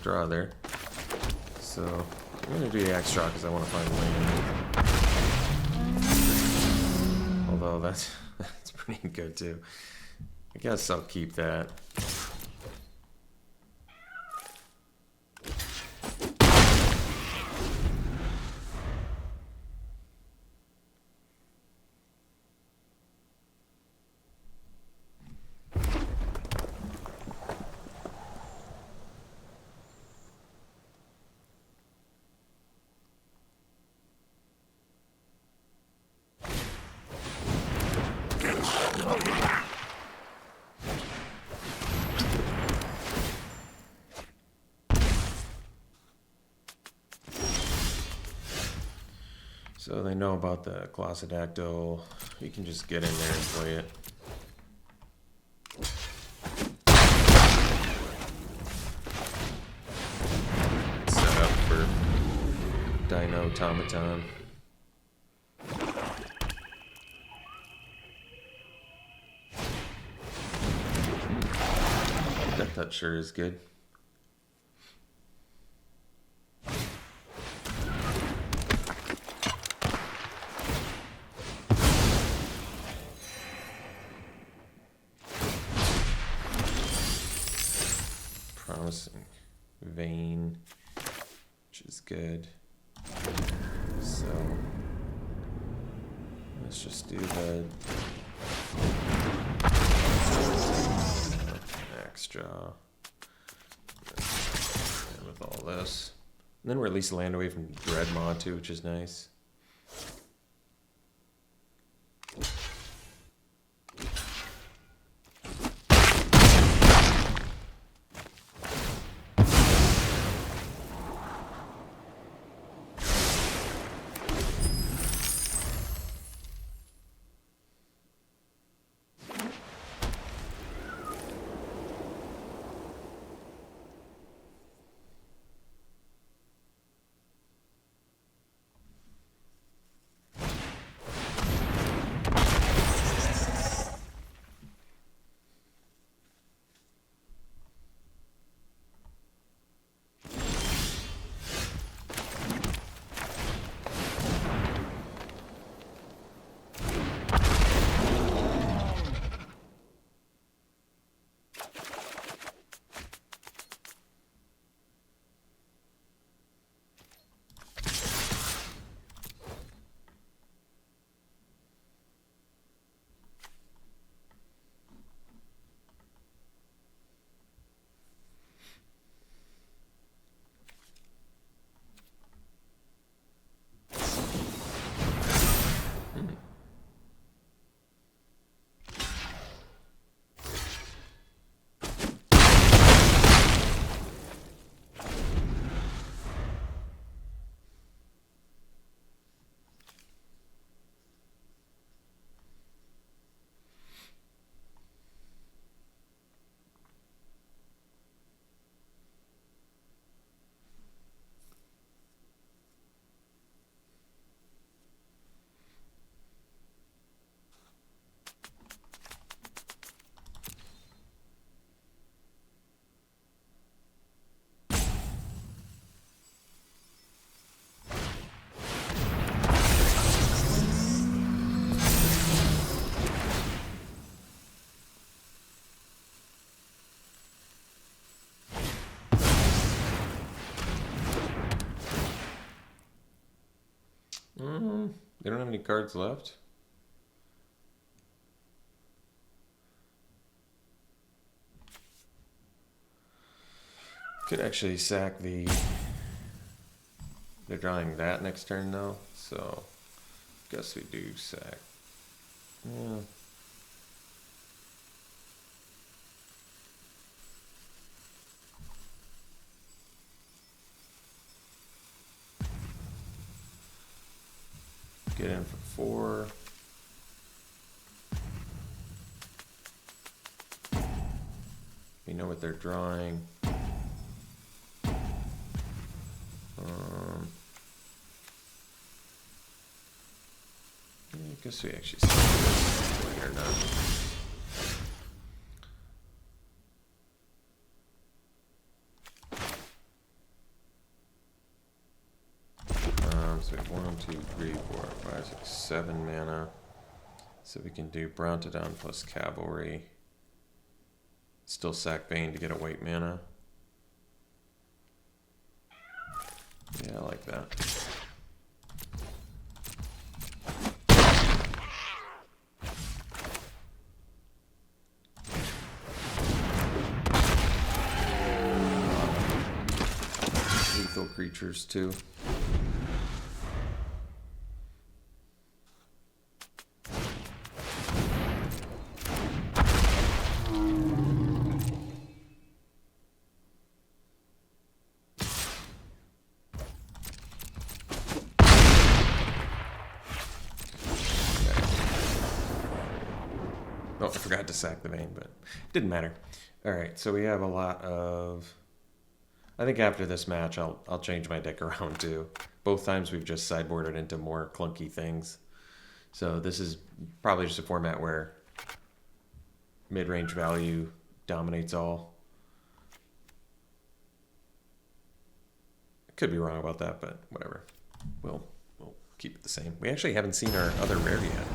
draw there. So I'm going to do the Axe draw because I want to find land. Although that's pretty good too. I guess I'll keep that. So they know about the Closedactyl. You can just get in there and play it. Set up for Dino Automaton. That sure is good. Promising vein, which is good. So let's just do the extra with all this. And then we're at least land away from Dreadmaw too, which is nice. They don't have any cards left. Could actually sack the... They're drawing that next turn though, so guess we do sack. Yeah. Get in for 4. We know what they're drawing. I guess we actually see this or not. down. So we have 1, 2, 3, 4, 5, 6, 7 mana. So we can do Brontodon plus Cavalry. Still sack Bane to get a white mana. Yeah, I like that. Lethal creatures too. Oh, I forgot to sack the Bane, but it didn't matter. All right, so we have a lot of... I think after this match, I'll change my deck around too. Both times we've just sideboarded into more clunky things. So this is probably just a format where mid-range value dominates all. I could be wrong about that, but whatever. We'll keep it the same. We actually haven't seen our other rare yet.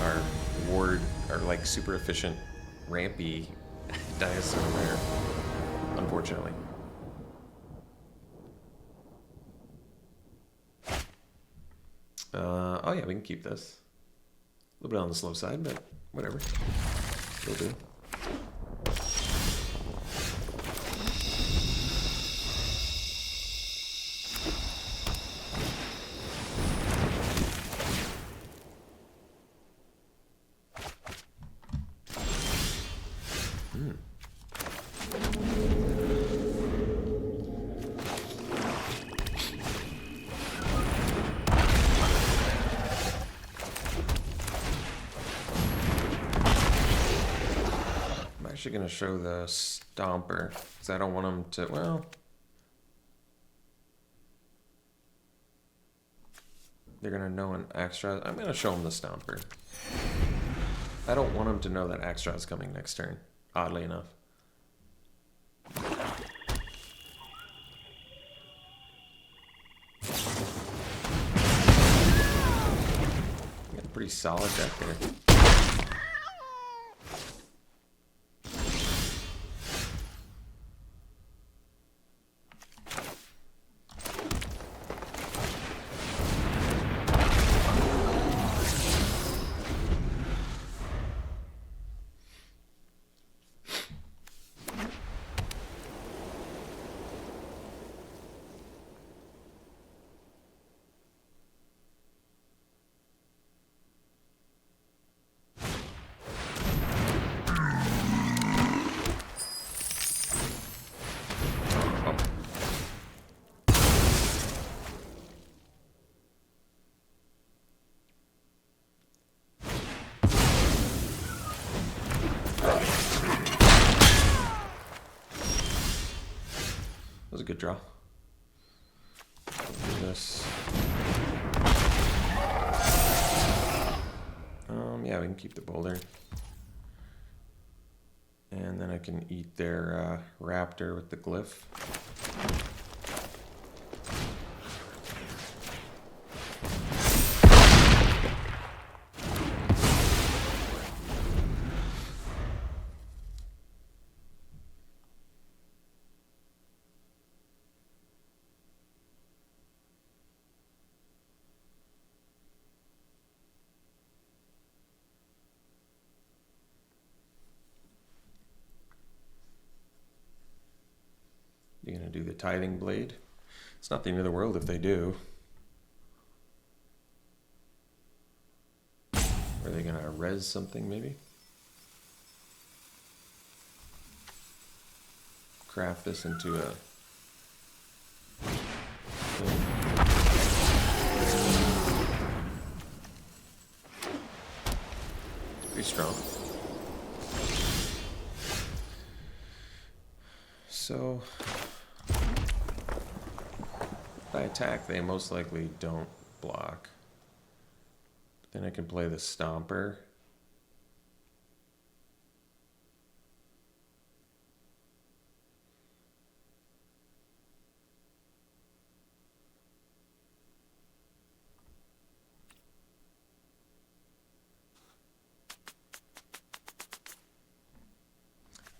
Our ward, our like super efficient rampy dinosaur rare, unfortunately. Oh yeah, we can keep this. A little bit on the slow side, but whatever. Will do. Going to show the Stomper because I don't want them to, well, they're going to know an extra. I'm going to show them the Stomper. I don't want them to know that extra is coming next turn, oddly enough. Got a pretty solid deck there. Was a good draw. Do this. Yeah, we can keep the boulder. And then I can eat their raptor with the glyph. You're going to do the Tithing Blade. It's not the end of the world if they do. Are they going to res something, maybe? Craft this into a... Pretty strong. So... if I attack, they most likely don't block. Then I can play the Stomper.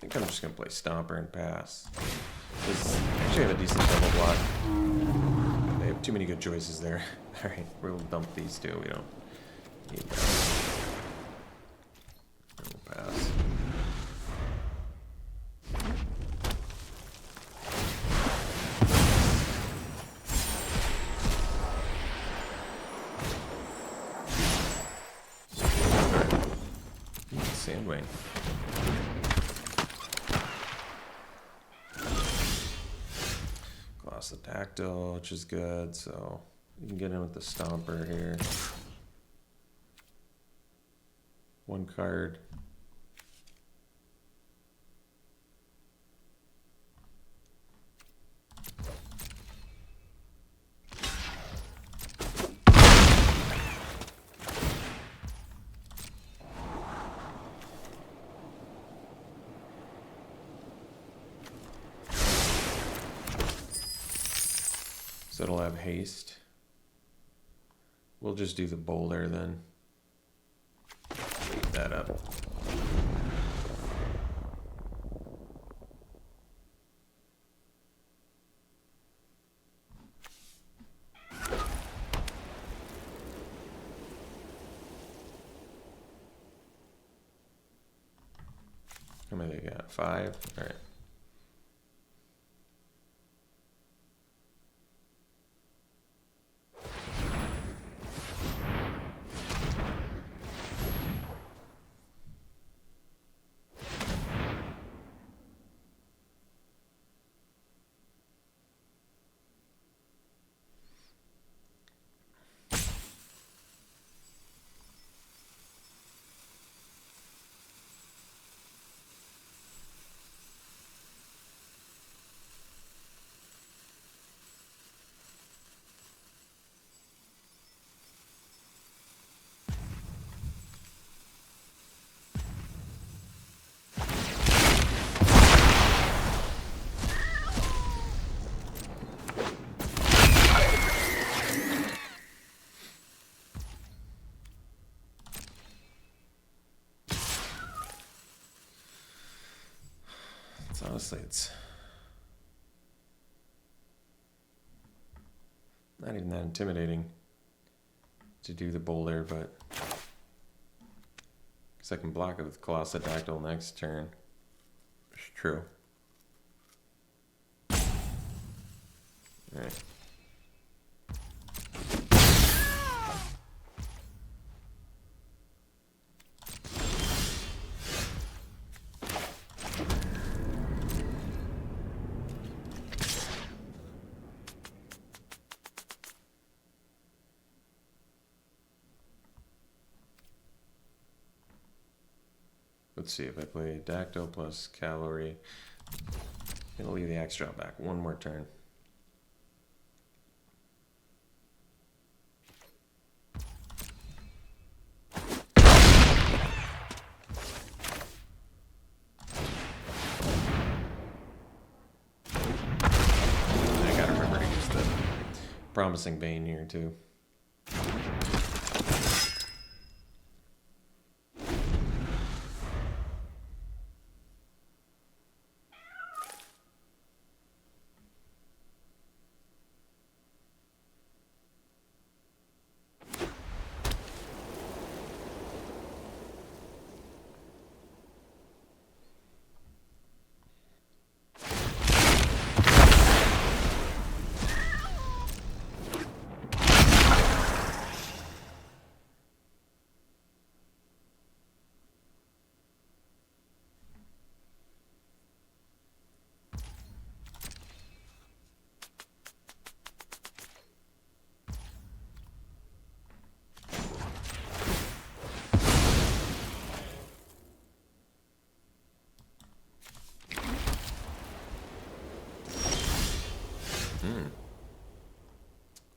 think I'm just gonna play Stomper and pass. Because actually I have a decent double block. They have too many good choices there. Alright, we'll dump these two. We don't need that. We'll pass. Sandwing. Gloss the Tactile, which is good, so you can get in with the Stomper here. One card. So it'll have haste. We'll just do the boulder then. Leave that up. How many they got? 5? All right. Honestly, it's not even that intimidating to do the boulder, but because I can block it with Colossal Dactyl next turn. It's true. Alright. Let's see if I play Dactyl plus Cavalry. I'm gonna leave the Axe drop back one more turn. I gotta remember to use the Promising Bane here too.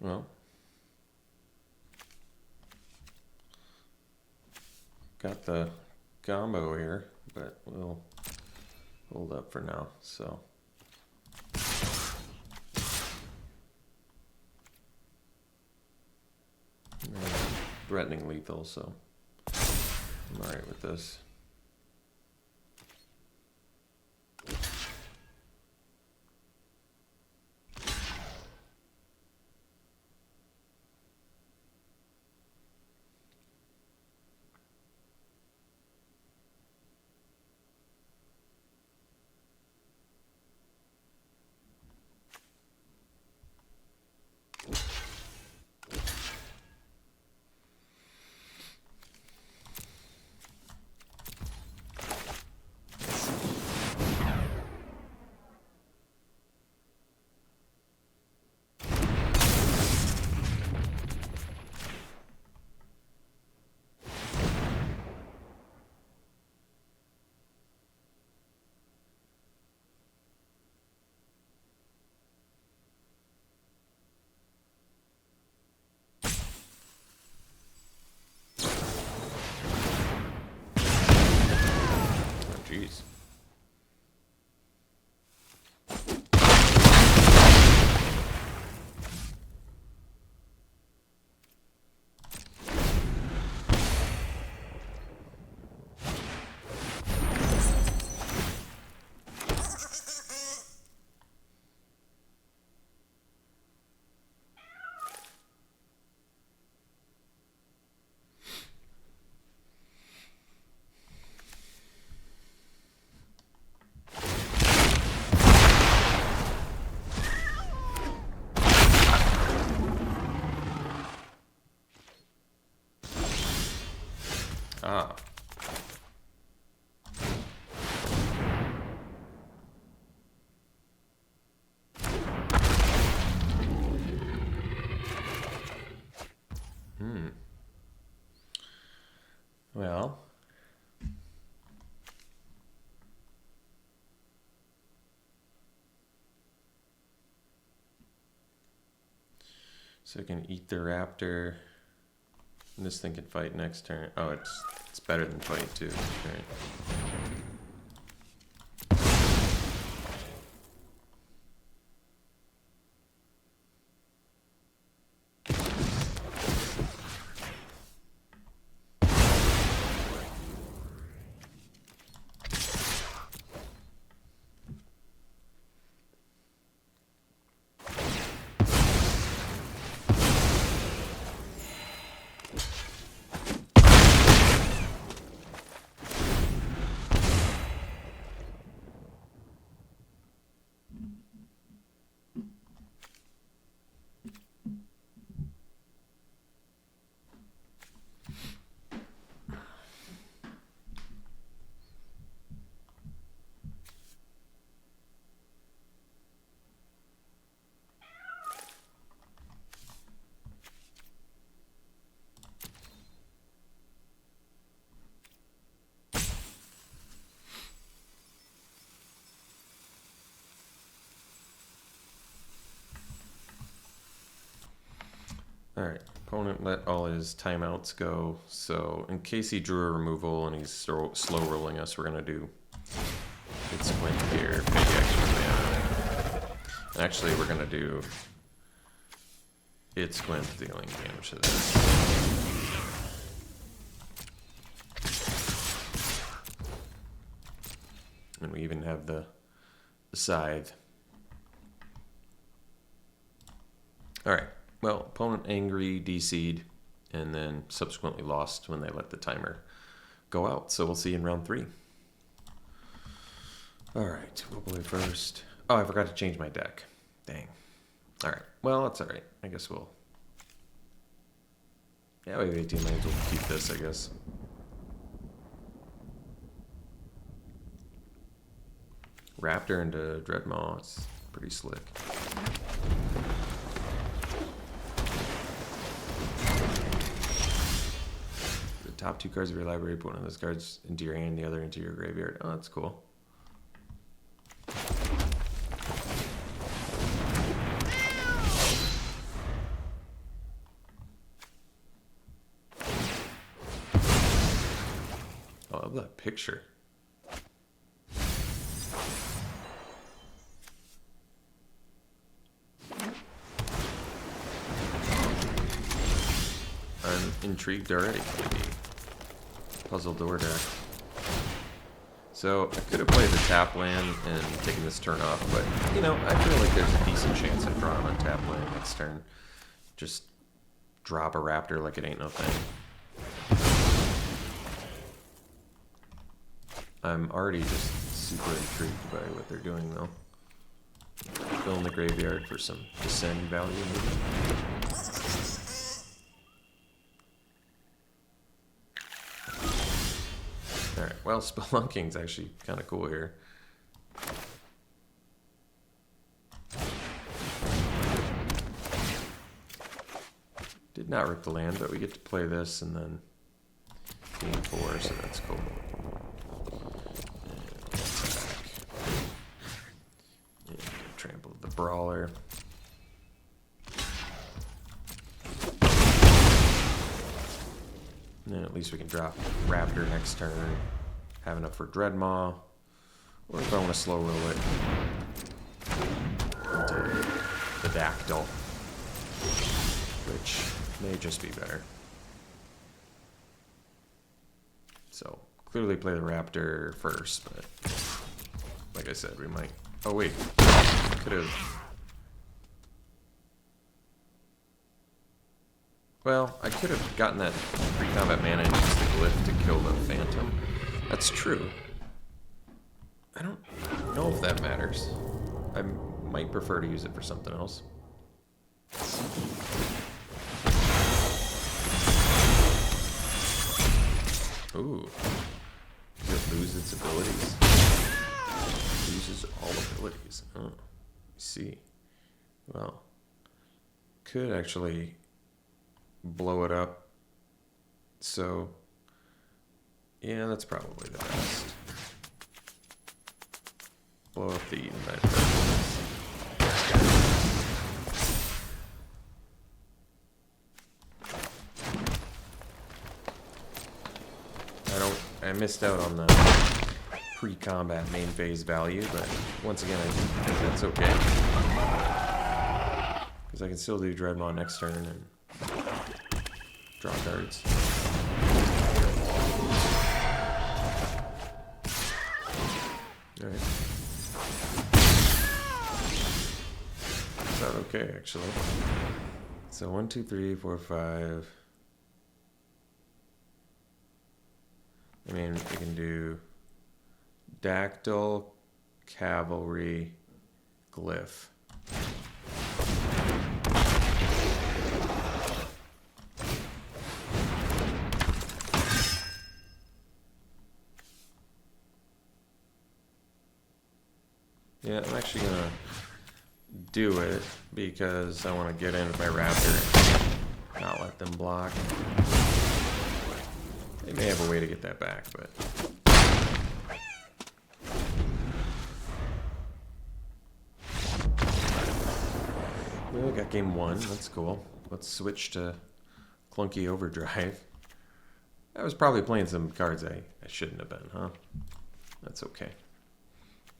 Well, got the combo here, but we'll hold up for now. So threatening lethal, so I'm alright with this. Ah. Well. So it can eat the raptor. And this thing can fight next turn. Oh, it's better than fight too. Right. Alright, opponent let all his timeouts go, so in case he drew a removal and he's slow rolling us, we're going to do Good Squint here, big extra mana. And actually we're going to do It Squint dealing damage to this. And we even have the scythe. Alright. Well, opponent angry, DC'd, and then subsequently lost when they let the timer go out. So we'll see in round 3. Alright, we'll play first. Oh, I forgot to change my deck. Dang. Alright, well, that's alright. I guess we'll... Yeah, we have 18 lanes. We'll keep this, I guess. Raptor into Dreadmaw. It's pretty slick. Top 2 cards of your library, put one of those cards into your hand, the other into your graveyard. Oh, that's cool. Oh, I love that picture. I'm intrigued already. Puzzle door deck. So I could have played the tap land and taken this turn off, but you know, I feel like there's a decent chance of drawing on tap land next turn. Just drop a raptor like it ain't no thing. I'm already just super intrigued by what they're doing though. Filling the graveyard for some descend value maybe. Alright, well, Spelunking's actually kind of cool here. Did not rip the land, but we get to play this and then game 4, so that's cool. And trample the Brawler. And then at least we can drop Raptor next turn. Have enough for Dreadmaw. Or if I want to slow roll it into the Dactyl. Which may just be better. So, clearly play the Raptor first, but like I said, we might... Oh wait, could have... Well, I could have gotten that pre-combat mana and used the glyph to kill the Phantom. That's true. I don't know if that matters. I might prefer to use it for something else. Ooh. Does it lose its abilities? Loses all abilities. Oh. I see. Well. Could actually blow it up. So, yeah, that's probably the best. Blow up the Edenite first. I missed out on the pre-combat main phase value, but once again, I think that's okay. Because I can still do Dreadmaw next turn and draw cards. Alright. It's not okay, actually. So 1, 2, 3, 4, 5. I mean, we can do Dactyl, Cavalry, Glyph. Yeah, I'm actually going to do it because I want to get in with my Raptor and not let them block. They may have a way to get that back, but... We got game 1, that's cool. Let's switch to Clunky Overdrive. I was probably playing some cards I shouldn't have been, huh? That's okay.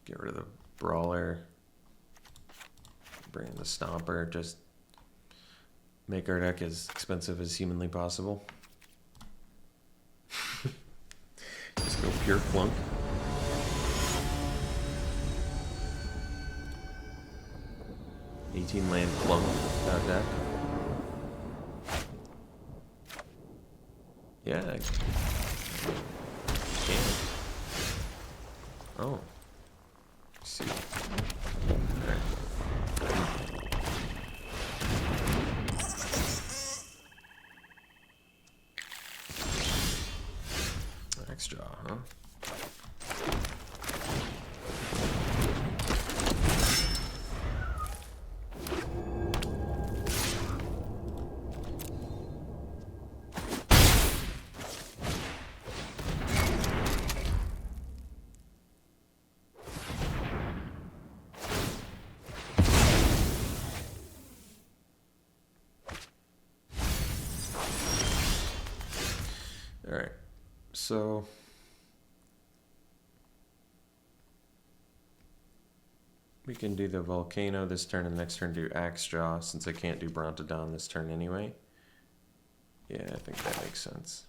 Get rid of the Brawler. Bring in the Stomper, just make our deck as expensive as humanly possible. Just go pure Clunk. $18 Clunk that deck. Yeah, I can. Oh. Let's see. Alright. Extra, huh? Alright, so we can do the Volcano this turn and next turn do Axe Jaw since I can't do Brontodon this turn anyway. Yeah, I think that makes sense.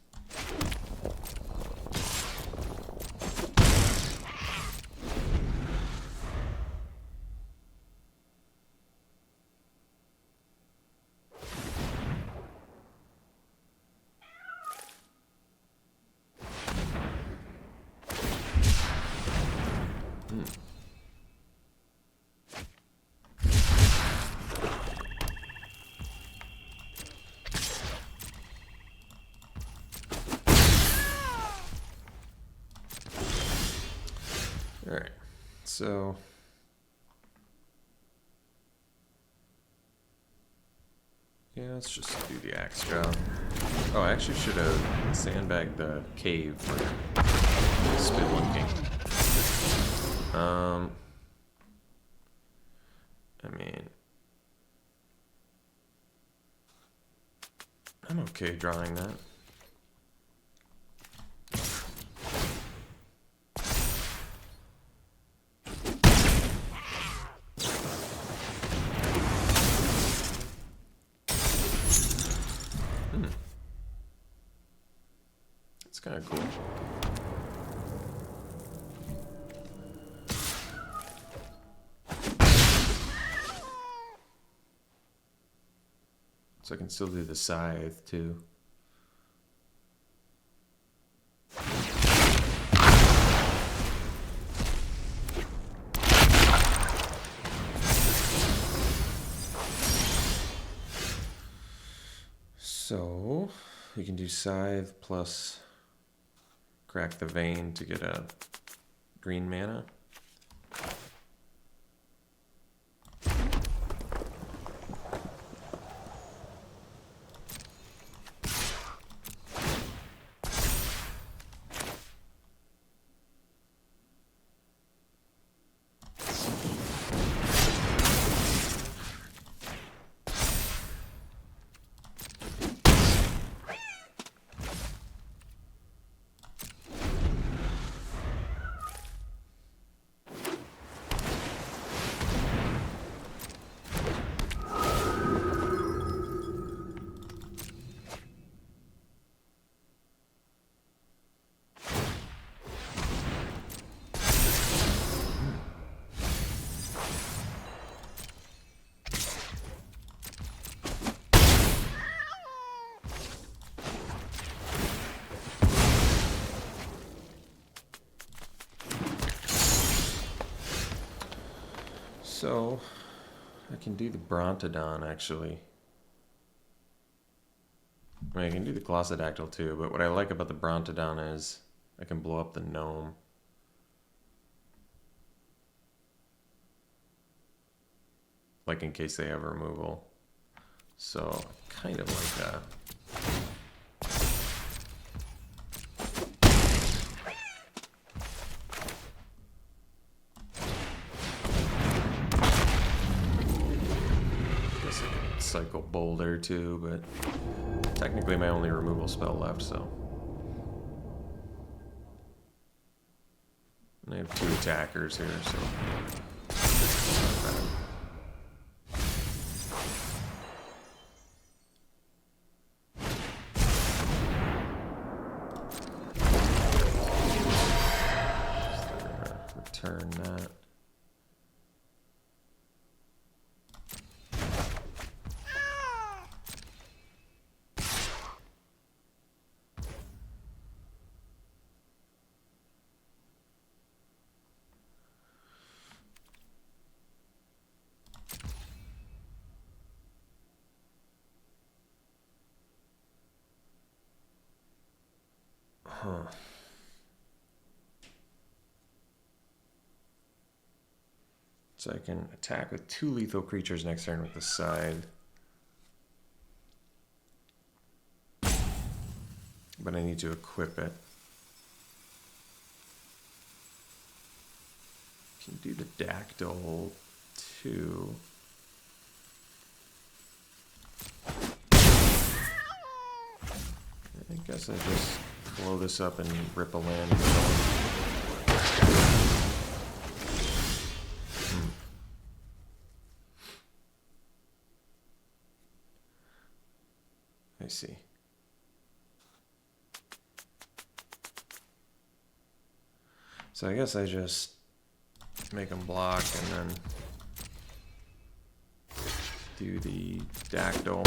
Alright, so yeah, let's just do the Axe Jaw. Oh, I actually should have sandbagged the cave for Spitlinking. I mean, I'm okay drawing that. It's kind of cool. So I can still do the Scythe too. So we can do Scythe plus crack the vein to get a green mana. So, I can do the Brontodon, actually. I mean, I can do the Glossodactyl too, but what I like about the Brontodon is I can blow up the gnome. Like in case they have removal. So, I kind of like that. Cycle Boulder too, but technically my only removal spell left, so. And I have 2 attackers here, so. Return that. Huh. So I can attack with 2 lethal creatures next turn with the side. But I need to equip it. Can do the Dactyl too. I guess I just blow this up and rip a land. I see. So I guess I just make them block and then do the Dactyl.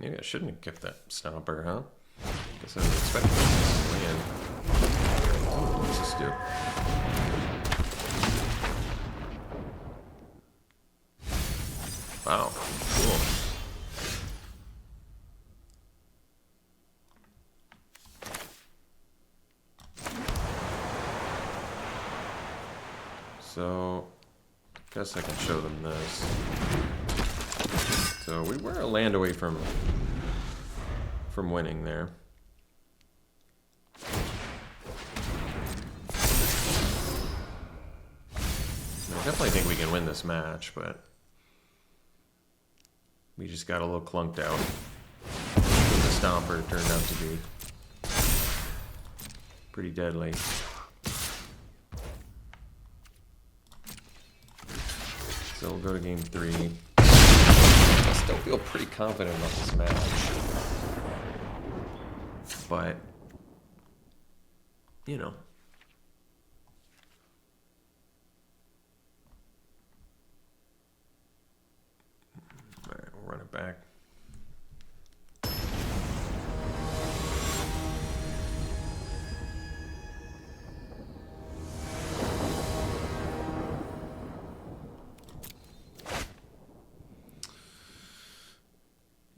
Maybe I shouldn't have kept that Stomper, huh? Guess I was expecting this land. What's this do? Wow, cool. So, I guess I can show them this. So we were a land away from winning there. I definitely think we can win this match, but we just got a little clunked out in this Stomper turned out to be pretty deadly. So we'll go to game 3. I still feel pretty confident about this match. But, you know. Alright, we'll run it back.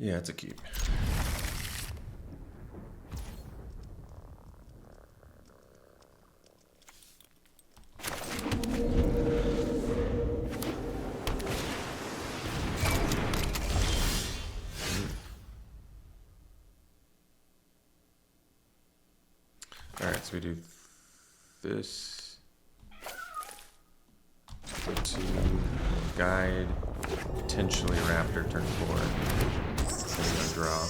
Yeah, it's a keep. Alright, so we do this. Go to guide, potentially Raptor turn 4. And draw.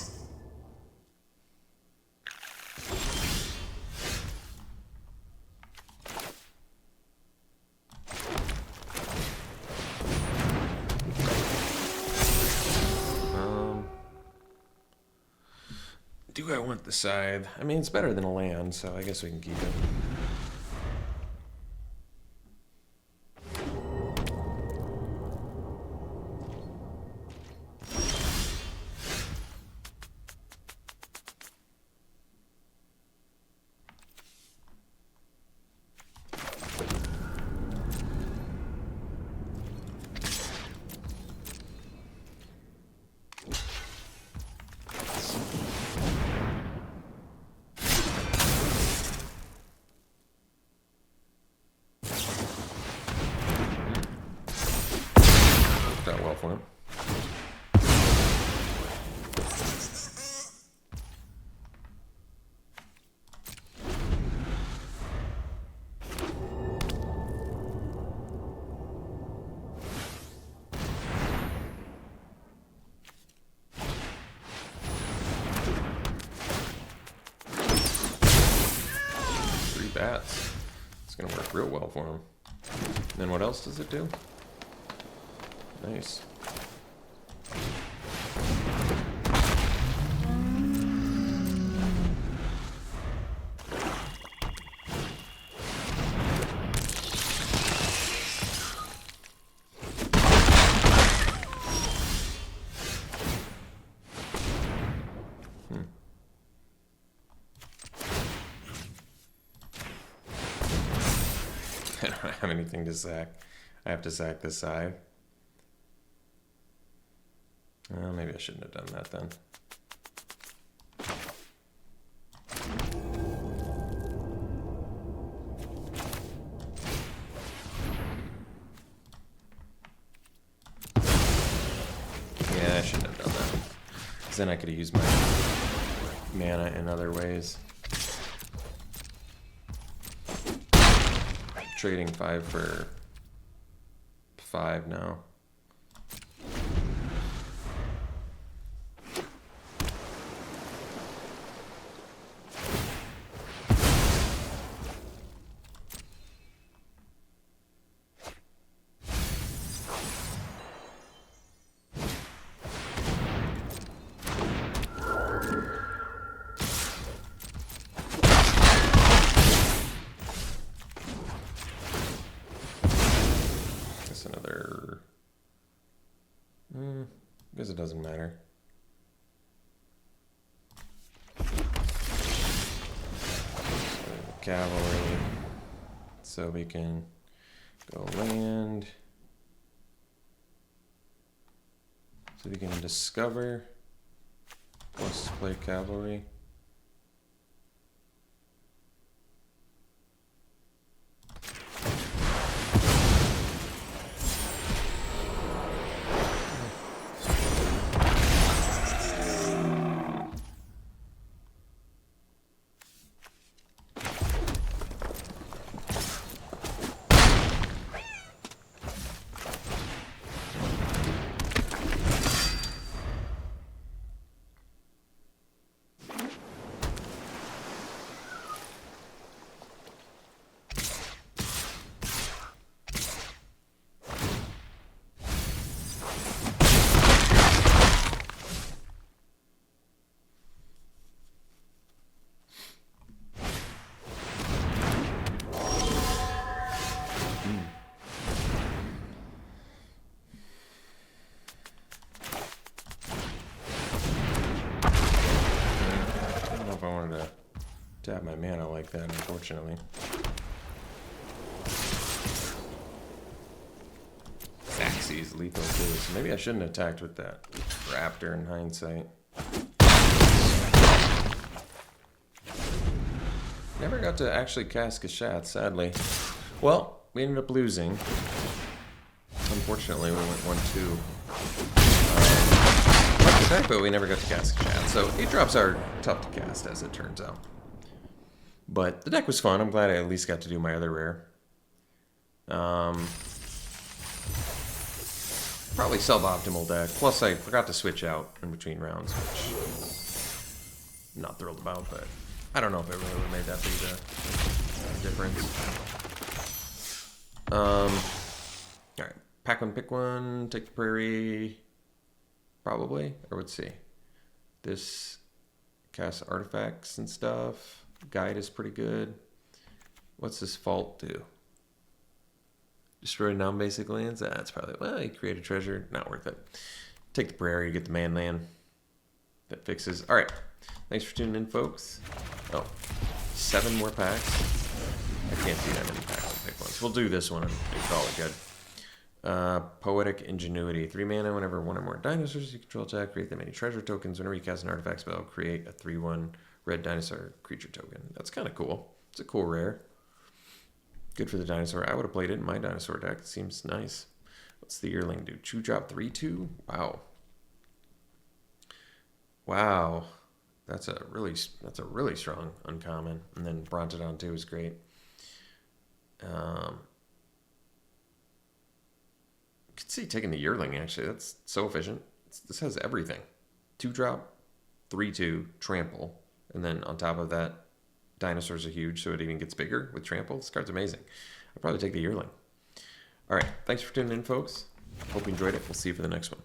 Do I want the scythe? I mean, it's better than a land, so I guess we can keep it. Worked out well for him. Bats. It's gonna work real well for him. And then what else does it do? Nice. I don't have anything to sack. I have to sack this side. Maybe I shouldn't have done that then. Yeah, I shouldn't have done that. Because then I could have used my mana in other ways. Trading 5 for 5 now. Another, I guess it doesn't matter. So cavalry, so we can go land, so we can discover, plus play cavalry. tap my mana like that, unfortunately. Xaxes lethal too, so maybe I shouldn't have attacked with that Raptor in hindsight. Never got to actually cast Gashat, sadly. Well, we ended up losing. Unfortunately, we went 1-2. Like the deck, but we never got to cast Gashat. So 8-drops are tough to cast, as it turns out. But the deck was fun. I'm glad I at least got to do my other rare. Probably suboptimal deck. Plus, I forgot to switch out in between rounds, which I'm not thrilled about, but I don't know if it really would have made that big a difference. Alright, pack one, pick one, take the prairie, probably, or let's see. This casts artifacts and stuff. Guide is pretty good. What's this fault do? Destroy non-basic lands? That's probably, well, you create a treasure, not worth it. Take the prairie, get the man land. That fixes. Alright, thanks for tuning in, folks. Oh, 7 more packs. I can't see that many pack one pick ones. We'll do this one and call it good. Poetic Ingenuity. 3 mana whenever one or more dinosaurs you control attack. Create that many treasure tokens. Whenever you cast an artifact spell, create a 3/1 red dinosaur creature token. That's kind of cool. It's a cool rare. Good for the dinosaur. I would have played it in my dinosaur deck. It seems nice. What's the yearling do? 2-drop 3/2? Wow. Wow. That's a really strong uncommon. And then Brontodon 2 is great. Could see taking the yearling, actually. That's so efficient. This has everything. 2-drop, 3/2, trample. And then on top of that, dinosaurs are huge, so it even gets bigger with trample. This card's amazing. I'll probably take the yearling. All right. Thanks for tuning in, folks. Hope you enjoyed it. We'll see you for the next one.